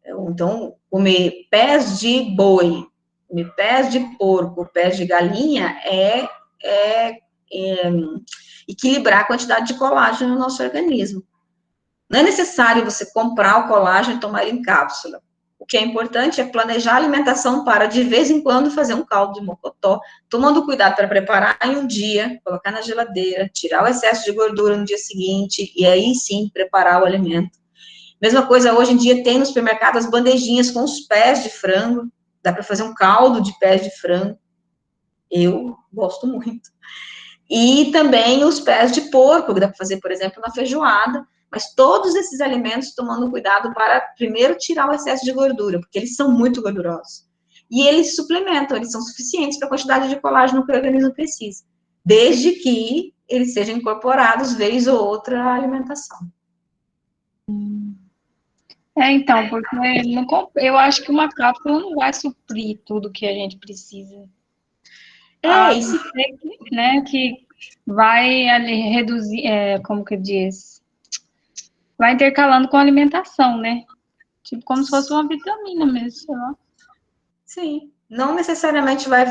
Então, comer pés de boi, comer pés de porco, pés de galinha, equilibrar a quantidade de colágeno no nosso organismo. Não é necessário você comprar o colágeno e tomar ele em cápsula. O que é importante é planejar a alimentação para, de vez em quando, fazer um caldo de mocotó, tomando cuidado para preparar em um dia, colocar na geladeira, tirar o excesso de gordura no dia seguinte, e aí sim preparar o alimento. Mesma coisa, hoje em dia tem no supermercado as bandejinhas com os pés de frango, dá para fazer um caldo de pés de frango. Eu gosto muito. E também os pés de porco, que dá para fazer, por exemplo, na feijoada, mas todos esses alimentos tomando cuidado para, primeiro, tirar o excesso de gordura, porque eles são muito gordurosos. E eles suplementam, eles são suficientes para a quantidade de colágeno que o organismo precisa, desde que eles sejam incorporados, vez ou outra, à alimentação. Então, porque eu acho que uma cápsula não vai suprir tudo que a gente precisa. Isso. Né, que vai ali reduzir, como que diz? Vai intercalando com a alimentação, né? Tipo, como se fosse uma vitamina mesmo, sei lá. Sim. Não necessariamente vai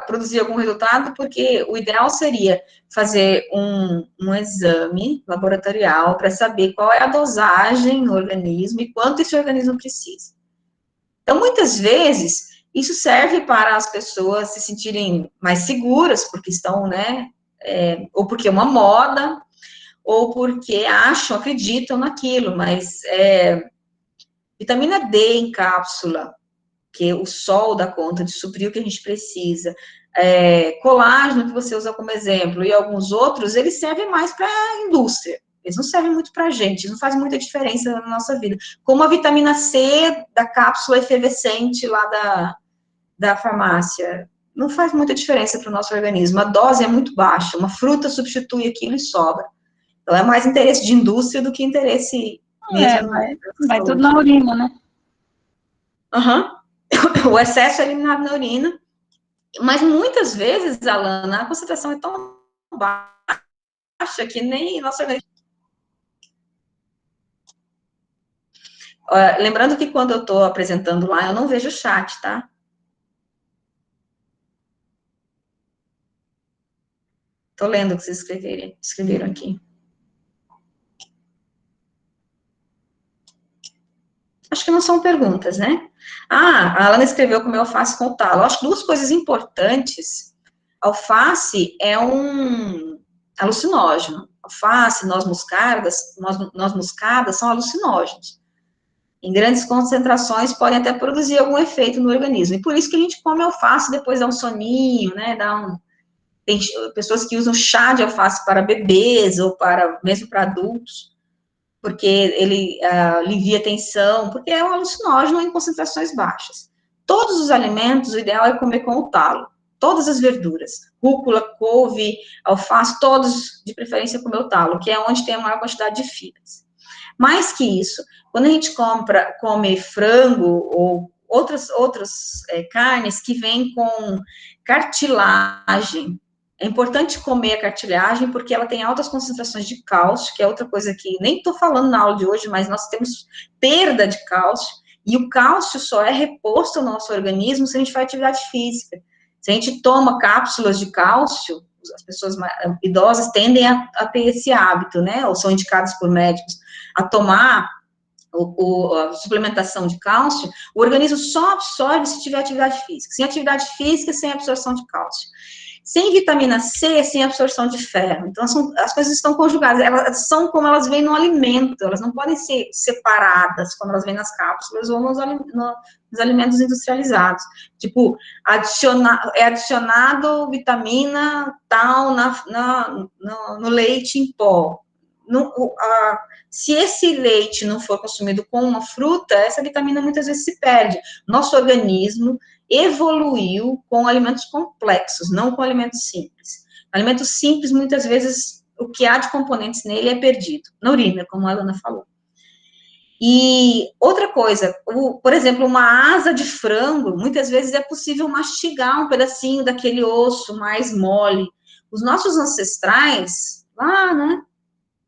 produzir algum resultado, porque o ideal seria fazer um exame laboratorial para saber qual é a dosagem no organismo e quanto esse organismo precisa. Então, muitas vezes, isso serve para as pessoas se sentirem mais seguras, porque estão, né, ou porque é uma moda, ou porque acreditam naquilo, mas vitamina D em cápsula, que o sol dá conta de suprir o que a gente precisa, colágeno, que você usa como exemplo, e alguns outros, eles servem mais para a indústria, eles não servem muito para a gente, não faz muita diferença na nossa vida, como a vitamina C da cápsula efervescente lá da farmácia, não faz muita diferença para o nosso organismo, a dose é muito baixa, uma fruta substitui aquilo e sobra, então é mais interesse de indústria do que interesse mesmo. Vai tudo na urina, né? O excesso é eliminado na urina, mas muitas vezes, Alana, a concentração é tão baixa que nem nosso organismo. Lembrando que quando eu estou apresentando lá, eu não vejo o chat, tá? Estou lendo o que vocês escreveram aqui. Acho que não são perguntas, né? A Alana escreveu comer alface com talo. Acho que duas coisas importantes. Alface é um alucinógeno. Alface, noz moscada são alucinógenos. Em grandes concentrações podem até produzir algum efeito no organismo. E por isso que a gente come alface depois dá um soninho, né? Tem pessoas que usam chá de alface para bebês ou mesmo para adultos, porque ele alivia a tensão, porque é um alucinógeno em concentrações baixas. Todos os alimentos, o ideal é comer com o talo. Todas as verduras, rúcula, couve, alface, todos, de preferência, comer o talo, que é onde tem a maior quantidade de fibras. Mais que isso, quando a gente come frango ou outras carnes que vêm com cartilagem, é importante comer a cartilagem porque ela tem altas concentrações de cálcio, que é outra coisa que nem estou falando na aula de hoje, mas nós temos perda de cálcio, e o cálcio só é reposto ao nosso organismo se a gente faz atividade física. Se a gente toma cápsulas de cálcio, as pessoas idosas tendem a ter esse hábito, né, ou são indicadas por médicos, a tomar a suplementação de cálcio, o organismo só absorve se tiver atividade física. Sem atividade física, sem absorção de cálcio. Sem vitamina C, sem absorção de ferro. Então, as coisas estão conjugadas, elas são como elas vêm no alimento, elas não podem ser separadas, como elas vêm nas cápsulas ou nos alimentos industrializados. Tipo, adicionado vitamina tal no leite em pó. Se esse leite não for consumido com uma fruta, essa vitamina muitas vezes se perde. Nosso organismo evoluiu com alimentos complexos, não com alimentos simples. Alimentos simples, muitas vezes, o que há de componentes nele é perdido, na urina, como a Alana falou. E outra coisa, por exemplo, uma asa de frango, muitas vezes é possível mastigar um pedacinho daquele osso mais mole. Os nossos ancestrais, lá, né,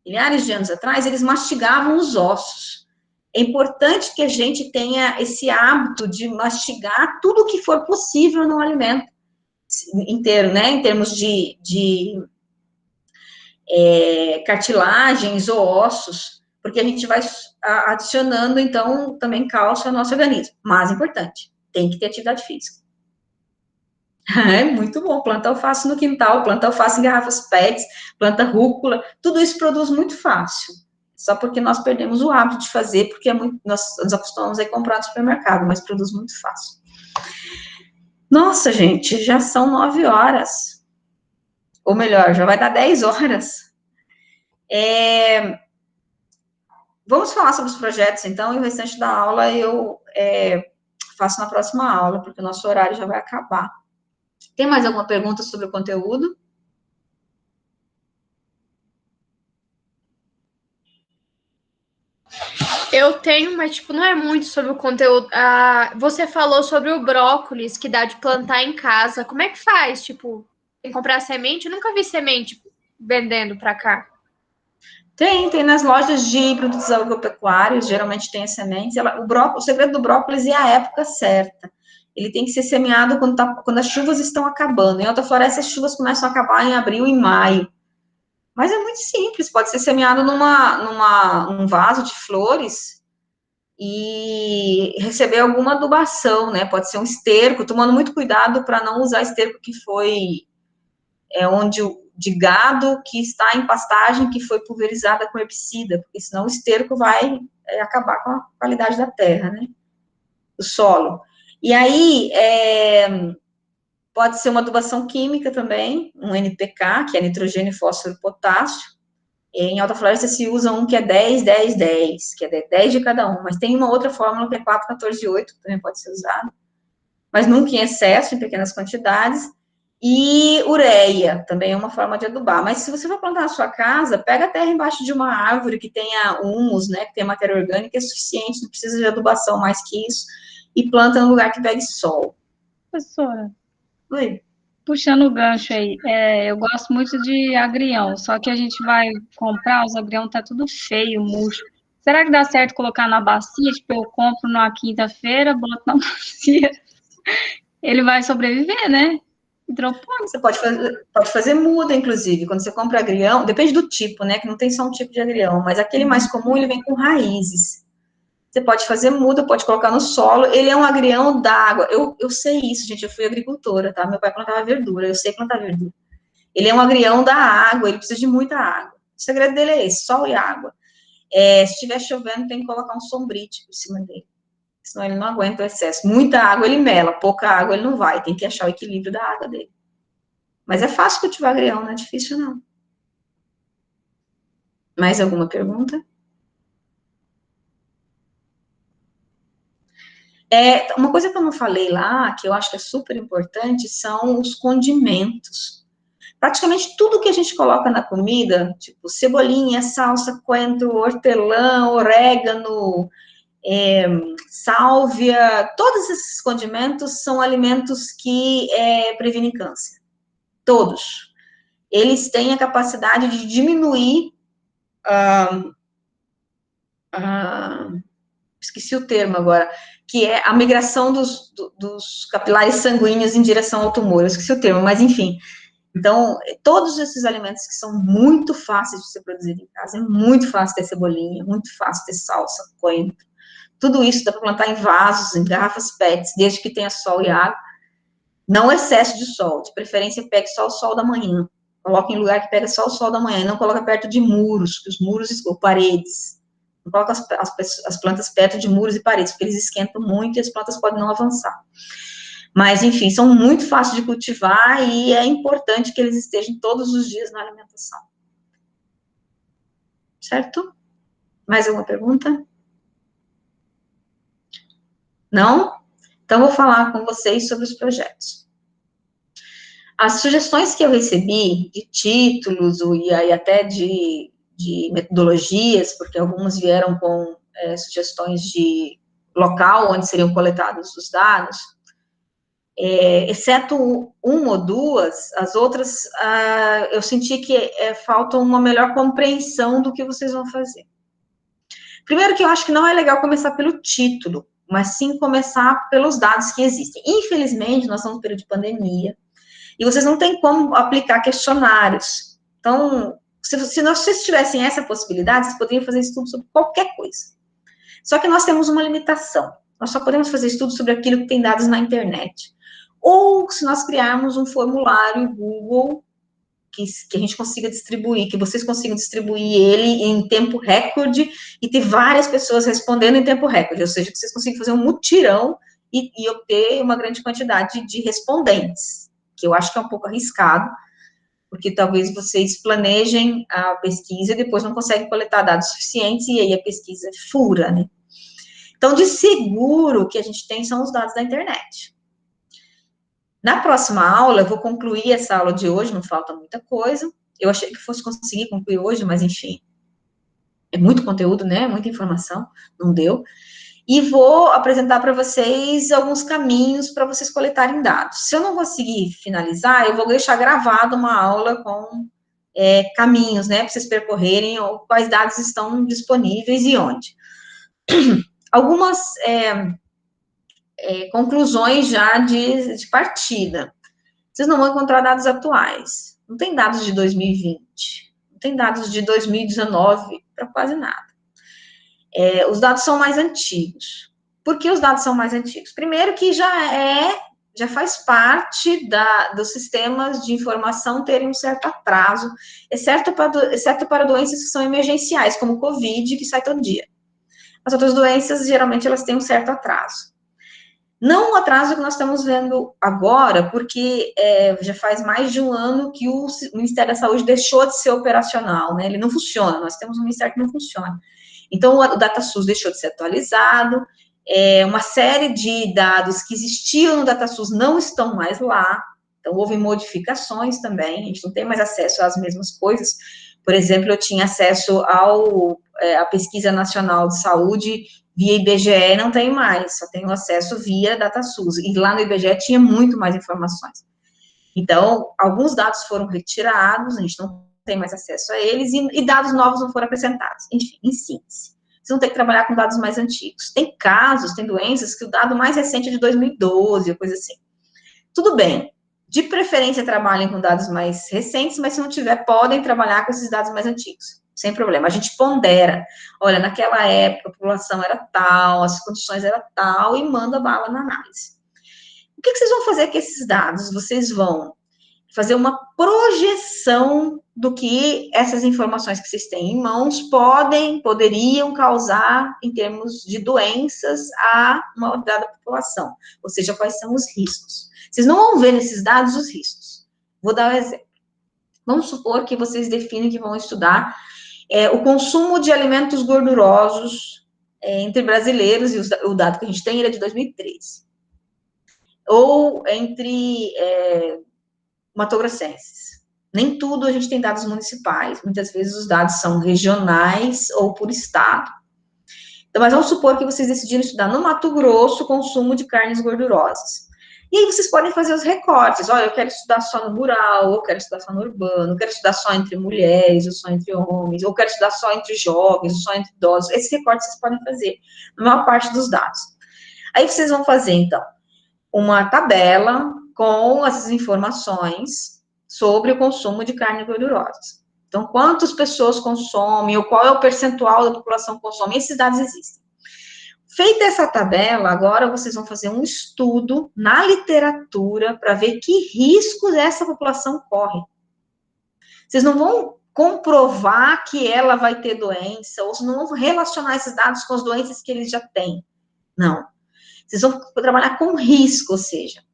milhares de anos atrás, eles mastigavam os ossos. É importante que a gente tenha esse hábito de mastigar tudo que for possível no alimento inteiro, né, em termos de cartilagens ou ossos, porque a gente vai adicionando, então, também cálcio ao nosso organismo. Mas, importante, tem que ter atividade física. É muito bom, planta alface no quintal, planta alface em garrafas PETs, planta rúcula, tudo isso produz muito fácil. Só porque nós perdemos o hábito de fazer, porque nós nos acostumamos a comprar no supermercado, mas produz muito fácil. Nossa, gente, já são 9 horas. Ou melhor, já vai dar 10 horas. Vamos falar sobre os projetos, então, e o restante da aula eu faço na próxima aula, porque o nosso horário já vai acabar. Tem mais alguma pergunta sobre o conteúdo? Eu tenho, mas, tipo, não é muito sobre o conteúdo. Você falou sobre o brócolis, que dá de plantar em casa. Como é que faz? Tipo, tem que comprar semente? Eu nunca vi semente vendendo pra cá. Tem nas lojas de produtos agropecuários, geralmente tem as sementes. O segredo do brócolis é a época certa. Ele tem que ser semeado quando as chuvas estão acabando. Em Alta Floresta, as chuvas começam a acabar em abril e maio. Mas é muito simples, pode ser semeado num vaso de flores e receber alguma adubação, né? Pode ser um esterco, tomando muito cuidado para não usar esterco que foi de gado que está em pastagem que foi pulverizada com herbicida, porque senão o esterco vai acabar com a qualidade da terra, né? Do solo. E aí, pode ser uma adubação química também, um NPK, que é nitrogênio, fósforo e potássio. Em Alta Floresta se usa um que é 10, 10, 10, que é 10 de cada um, mas tem uma outra fórmula que é 4, 14, 8, que também pode ser usada, mas nunca em excesso, em pequenas quantidades. E ureia, também é uma forma de adubar. Mas se você for plantar na sua casa, pega a terra embaixo de uma árvore que tenha humus, né, que tenha matéria orgânica, é suficiente, não precisa de adubação mais que isso, e planta num lugar que pegue sol. Professora, Oi? puxando o gancho aí, eu gosto muito de agrião, só que a gente vai comprar, os agrião tá tudo feio, murcho. Será que dá certo colocar na bacia? Tipo, eu compro na quinta-feira, boto na bacia. Ele vai sobreviver, né? Hidropônico. Você pode fazer muda, inclusive, quando você compra agrião, depende do tipo, né, que não tem só um tipo de agrião, mas aquele mais comum, ele vem com raízes. Você pode fazer muda, pode colocar no solo, ele é um agrião d'água. Eu sei isso, gente, eu fui agricultora, tá? Meu pai plantava verdura, eu sei plantar verdura. Ele é um agrião da água, ele precisa de muita água. O segredo dele é esse, sol e água. Se estiver chovendo, tem que colocar um sombrite por cima dele, senão ele não aguenta o excesso. Muita água ele mela, pouca água ele não vai, tem que achar o equilíbrio da água dele. Mas é fácil cultivar agrião, não é difícil, não. Mais alguma pergunta? Uma coisa que eu não falei lá, que eu acho que é super importante, são os condimentos. Praticamente tudo que a gente coloca na comida, tipo cebolinha, salsa, coentro, hortelã, orégano, sálvia, todos esses condimentos são alimentos que previnem câncer. Todos. Eles têm a capacidade de diminuir esqueci o termo agora, que é a migração dos capilares sanguíneos em direção ao tumor, eu esqueci o termo, mas enfim. Então, todos esses alimentos que são muito fáceis de ser produzidos em casa, é muito fácil ter cebolinha, muito fácil ter salsa, coentro, tudo isso dá para plantar em vasos, em garrafas PETs, desde que tenha sol e água, não excesso de sol, de preferência pegue só o sol da manhã, coloque em lugar que pega só o sol da manhã, e não coloque perto de muros, os muros ou paredes, não coloca as plantas perto de muros e paredes, porque eles esquentam muito e as plantas podem não avançar. Mas, enfim, são muito fáceis de cultivar e é importante que eles estejam todos os dias na alimentação. Certo? Mais alguma pergunta? Não? Então, vou falar com vocês sobre os projetos. As sugestões que eu recebi de títulos e aí até de metodologias, porque algumas vieram com sugestões de local onde seriam coletados os dados, exceto uma ou duas, as outras, eu senti que falta uma melhor compreensão do que vocês vão fazer. Primeiro que eu acho que não é legal começar pelo título, mas sim começar pelos dados que existem. Infelizmente, nós estamos no período de pandemia, e vocês não têm como aplicar questionários. Então, se vocês tivessem essa possibilidade, vocês poderiam fazer estudo sobre qualquer coisa. Só que nós temos uma limitação. Nós só podemos fazer estudo sobre aquilo que tem dados na internet. Ou se nós criarmos um formulário Google que a gente consiga distribuir, que vocês consigam distribuir ele em tempo recorde e ter várias pessoas respondendo em tempo recorde, ou seja, que vocês consigam fazer um mutirão e obter uma grande quantidade de respondentes, que eu acho que é um pouco arriscado, porque talvez vocês planejem a pesquisa e depois não conseguem coletar dados suficientes e aí a pesquisa fura, né? Então, de seguro, o que a gente tem são os dados da internet. Na próxima aula, eu vou concluir essa aula de hoje, não falta muita coisa. Eu achei que fosse conseguir concluir hoje, mas enfim, é muito conteúdo, né? Muita informação, não deu. E vou apresentar para vocês alguns caminhos para vocês coletarem dados. Se eu não conseguir finalizar, eu vou deixar gravado uma aula com caminhos, né? Para vocês percorrerem, ou quais dados estão disponíveis e onde. Algumas conclusões já de partida. Vocês não vão encontrar dados atuais. Não tem dados de 2020. Não tem dados de 2019 para quase nada. Os dados são mais antigos. Por que os dados são mais antigos? Primeiro que já faz parte dos sistemas de informação terem um certo atraso, exceto para doenças que são emergenciais, como o Covid, que sai todo dia. As outras doenças, geralmente, elas têm um certo atraso. Não o atraso que nós estamos vendo agora, porque já faz mais de um ano que o Ministério da Saúde deixou de ser operacional, né? Ele não funciona, nós temos um Ministério que não funciona. Então, o DataSUS deixou de ser atualizado, uma série de dados que existiam no DataSUS não estão mais lá, então houve modificações também, a gente não tem mais acesso às mesmas coisas. Por exemplo, eu tinha acesso à Pesquisa Nacional de Saúde via IBGE, não tenho mais, só tenho acesso via DataSUS, e lá no IBGE tinha muito mais informações. Então, alguns dados foram retirados, a gente não tem mais acesso a eles, e dados novos não foram acrescentados. Enfim, em síntese, vocês vão ter que trabalhar com dados mais antigos. Tem casos, tem doenças que o dado mais recente é de 2012, ou coisa assim. Tudo bem, de preferência trabalhem com dados mais recentes, mas se não tiver, podem trabalhar com esses dados mais antigos. Sem problema, a gente pondera, olha, naquela época a população era tal, as condições eram tal, e manda bala na análise. O que vocês vão fazer com esses dados? Vocês vão fazer uma projeção do que essas informações que vocês têm em mãos poderiam causar em termos de doenças a uma dada população, ou seja, quais são os riscos. Vocês não vão ver nesses dados os riscos. Vou dar um exemplo. Vamos supor que vocês definem que vão estudar o consumo de alimentos gordurosos entre brasileiros, e o dado que a gente tem é de 2013. Ou entre matogrossenses. Nem tudo a gente tem dados municipais, muitas vezes os dados são regionais ou por estado. Então, mas vamos supor que vocês decidiram estudar no Mato Grosso o consumo de carnes gordurosas. E aí vocês podem fazer os recortes. Olha, eu quero estudar só no rural, ou eu quero estudar só no urbano, eu quero estudar só entre mulheres, ou só entre homens, ou eu quero estudar só entre jovens, ou só entre idosos. Esses recortes vocês podem fazer na maior parte dos dados. Aí vocês vão fazer, então, uma tabela com as informações sobre o consumo de carne gordurosa. Então, quantas pessoas consomem, ou qual é o percentual da população que consome, esses dados existem. Feita essa tabela, agora vocês vão fazer um estudo na literatura para ver que riscos essa população corre. Vocês não vão comprovar que ela vai ter doença, ou não vão relacionar esses dados com as doenças que eles já têm. Não. Vocês vão trabalhar com risco, ou seja,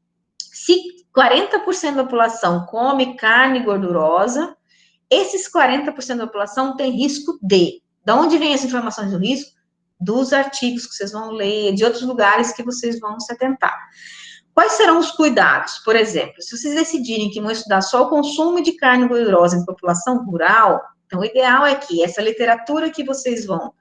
se 40% da população come carne gordurosa, esses 40% da população tem risco de. De onde vem as informações do risco? Dos artigos que vocês vão ler, de outros lugares que vocês vão se atentar. Quais serão os cuidados? Por exemplo, se vocês decidirem que vão estudar só o consumo de carne gordurosa em população rural, então o ideal é que essa literatura que vocês vão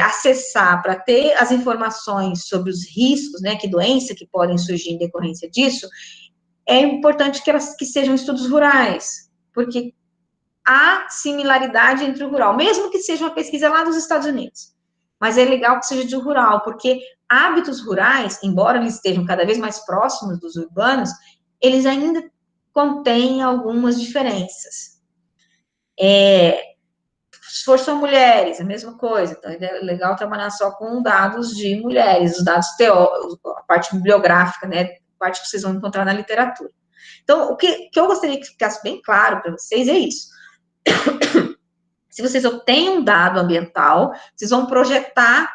acessar para ter as informações sobre os riscos, né, que doença que podem surgir em decorrência disso, é importante que sejam estudos rurais, porque há similaridade entre o rural, mesmo que seja uma pesquisa lá dos Estados Unidos. Mas é legal que seja de rural, porque hábitos rurais, embora eles estejam cada vez mais próximos dos urbanos, eles ainda contêm algumas diferenças. Se for só mulheres, a mesma coisa. Então, é legal trabalhar só com dados de mulheres, os dados teóricos, a parte bibliográfica, né, a parte que vocês vão encontrar na literatura. Então, o que eu gostaria que ficasse bem claro para vocês é isso. Se vocês obtêm um dado ambiental, vocês vão projetar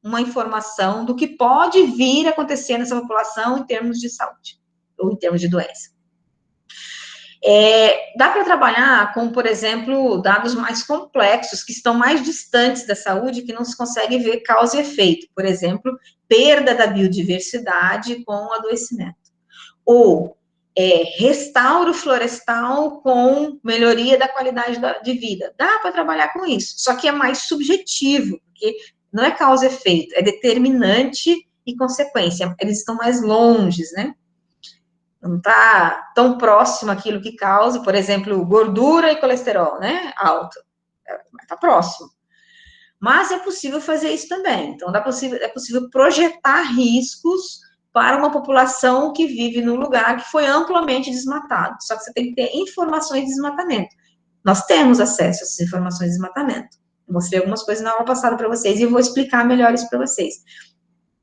uma informação do que pode vir a acontecer nessa população em termos de saúde, ou em termos de doença. Dá para trabalhar com, por exemplo, dados mais complexos, que estão mais distantes da saúde, que não se consegue ver causa e efeito. Por exemplo, perda da biodiversidade com adoecimento. Ou restauro florestal com melhoria da qualidade de vida. Dá para trabalhar com isso, só que é mais subjetivo, porque não é causa e efeito, é determinante e consequência. Eles estão mais longes, né? Não está tão próximo aquilo que causa, por exemplo, gordura e colesterol, né? Alto. Está próximo. Mas é possível fazer isso também. Então, é possível projetar riscos para uma população que vive num lugar que foi amplamente desmatado. Só que você tem que ter informações de desmatamento. Nós temos acesso a essas informações de desmatamento. Eu mostrei algumas coisas na aula passada para vocês e eu vou explicar melhor isso para vocês.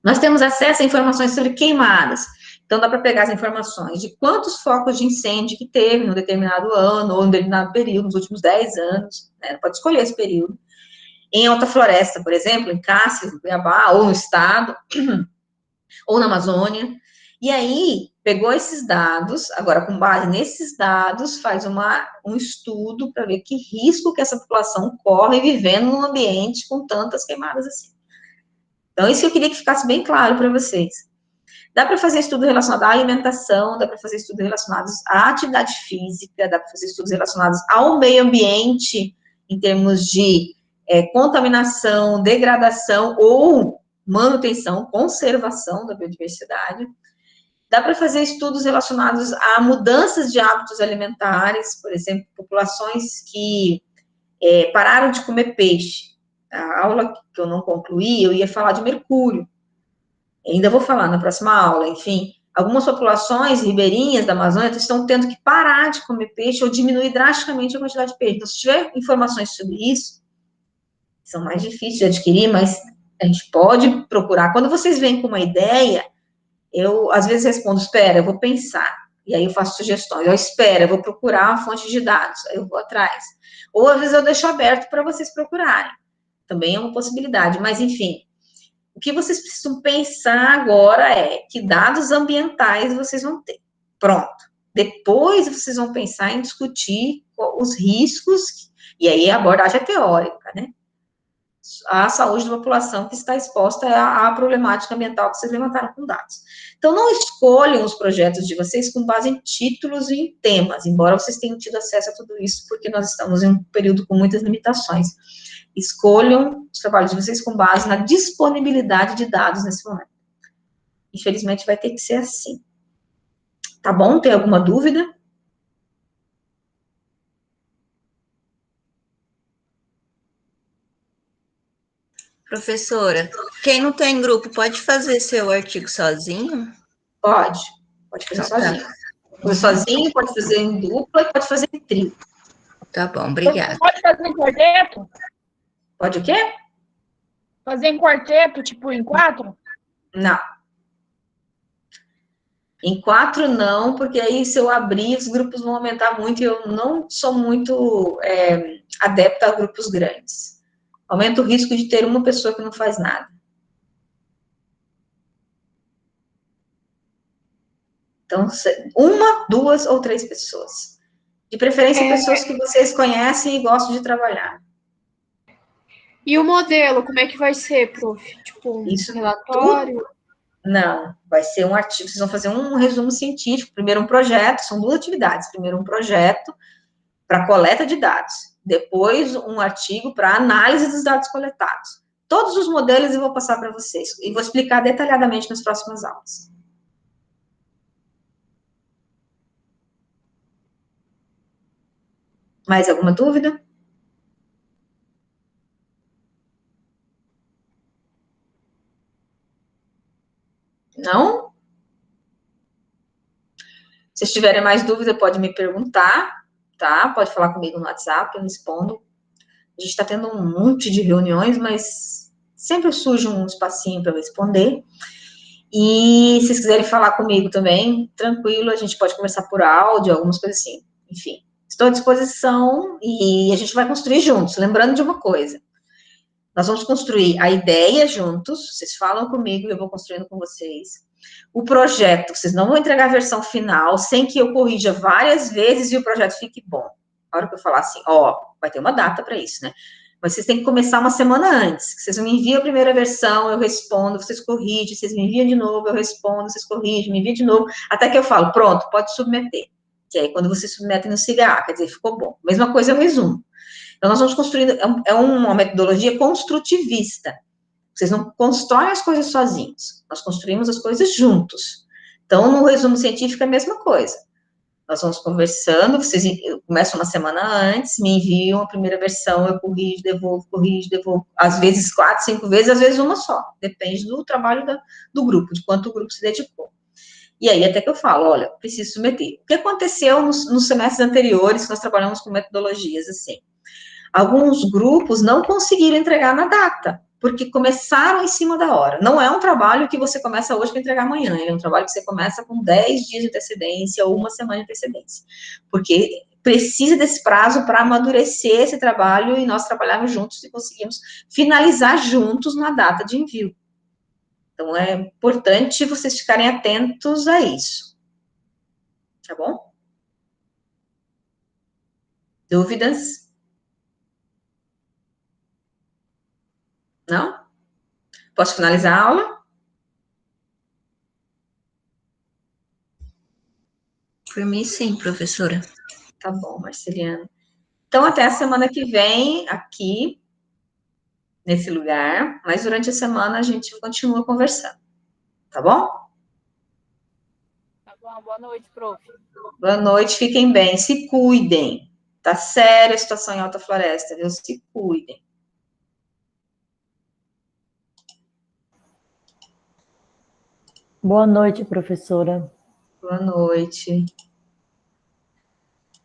Nós temos acesso a informações sobre queimadas. Então, dá para pegar as informações de quantos focos de incêndio que teve num determinado ano ou em um determinado período, nos últimos 10 anos, né? Pode escolher esse período. Em alta floresta, por exemplo, em Cáceres, no Cuiabá, ou no estado, ou na Amazônia. E aí, pegou esses dados, agora, com base nesses dados, faz um estudo para ver que risco que essa população corre vivendo num ambiente com tantas queimadas assim. Então, isso eu queria que ficasse bem claro para vocês. Dá para fazer estudo relacionado à alimentação, dá para fazer estudos relacionados à atividade física, dá para fazer estudos relacionados ao meio ambiente, em termos de contaminação, degradação ou manutenção, conservação da biodiversidade. Dá para fazer estudos relacionados a mudanças de hábitos alimentares, por exemplo, populações que pararam de comer peixe. A aula que eu não concluí, eu ia falar de mercúrio. Ainda vou falar na próxima aula, enfim. Algumas populações ribeirinhas da Amazônia estão tendo que parar de comer peixe ou diminuir drasticamente a quantidade de peixe. Então, se tiver informações sobre isso, são mais difíceis de adquirir, mas a gente pode procurar. Quando vocês vêm com uma ideia, eu, às vezes, respondo, espera, eu vou pensar. E aí eu faço sugestões. Eu espero, eu vou procurar uma fonte de dados. Aí eu vou atrás. Ou, às vezes, eu deixo aberto para vocês procurarem. Também é uma possibilidade. Mas, enfim, o que vocês precisam pensar agora é que dados ambientais vocês vão ter. Pronto. Depois, vocês vão pensar em discutir os riscos. E aí a abordagem é teórica, né? A saúde da população que está exposta à problemática ambiental que vocês levantaram com dados. Então, não escolham os projetos de vocês com base em títulos e em temas, embora vocês tenham tido acesso a tudo isso, porque nós estamos em um período com muitas limitações. Escolham os trabalhos de vocês com base na disponibilidade de dados nesse momento. Infelizmente, vai ter que ser assim. Tá bom? Tem alguma dúvida? Professora, quem não tem grupo pode fazer seu artigo sozinho? Pode fazer sozinho. Pode fazer sozinho, pode fazer em dupla e pode fazer em trio. Tá bom, obrigada. Pode fazer em quarteto? Pode o quê? Fazer em quarteto, tipo em 4? Não. Em 4 não, porque aí se eu abrir, os grupos vão aumentar muito e eu não sou muito adepta a grupos grandes. Aumenta o risco de ter uma pessoa que não faz nada. Então, 1, 2 ou 3 pessoas. De preferência, pessoas que vocês conhecem e gostam de trabalhar. E o modelo, como é que vai ser, prof? Tipo, um Isso relatório? Não, vai ser um artigo, vocês vão fazer um resumo científico, primeiro um projeto, são 2 atividades, primeiro um projeto para coleta de dados, depois um artigo para análise dos dados coletados. Todos os modelos eu vou passar para vocês, e vou explicar detalhadamente nas próximas aulas. Mais alguma dúvida? Não? Se tiverem mais dúvida, pode me perguntar, tá? Pode falar comigo no WhatsApp, eu respondo. A gente está tendo um monte de reuniões, mas sempre surge um espacinho para eu responder. E se vocês quiserem falar comigo também, tranquilo, a gente pode conversar por áudio, algumas coisas assim. Enfim, estou à disposição e a gente vai construir juntos. Lembrando de uma coisa, nós vamos construir a ideia juntos, vocês falam comigo e eu vou construindo com vocês. O projeto, vocês não vão entregar a versão final sem que eu corrija várias vezes e o projeto fique bom. A hora que eu falar assim, ó, vai ter uma data para isso, né? Mas vocês têm que começar uma semana antes. Vocês me enviam a primeira versão, eu respondo, vocês corrigem, vocês me enviam de novo, eu respondo, vocês corrigem, me enviam de novo, até que eu falo, pronto, pode submeter. Que aí, quando vocês submetem no SIGA, quer dizer, ficou bom. Mesma coisa é o resumo. Então, nós vamos construindo, é uma metodologia construtivista. Vocês não constroem as coisas sozinhos, nós construímos as coisas juntos. Então, no resumo científico é a mesma coisa. Nós vamos conversando, vocês começam uma semana antes, me enviam a primeira versão, eu corrijo, devolvo, às vezes 4, 5 vezes, às vezes uma só, depende do trabalho do grupo, de quanto o grupo se dedicou. E aí, até que eu falo, olha, preciso submeter. O que aconteceu nos semestres anteriores, que nós trabalhamos com metodologias assim? Alguns grupos não conseguiram entregar na data, porque começaram em cima da hora. Não é um trabalho que você começa hoje para entregar amanhã, é um trabalho que você começa com 10 dias de antecedência ou uma semana de antecedência, porque precisa desse prazo para amadurecer esse trabalho e nós trabalharmos juntos e conseguimos finalizar juntos na data de envio. Então, é importante vocês ficarem atentos a isso. Tá bom? Dúvidas? Não? Posso finalizar a aula? Por mim, sim, professora. Tá bom, Marceliana. Então, até a semana que vem, aqui, nesse lugar, mas durante a semana a gente continua conversando. Tá bom? Tá bom, boa noite, prof. Boa noite, fiquem bem, se cuidem. Tá séria a situação em Alta Floresta, viu? Se cuidem. Boa noite, professora. Boa noite.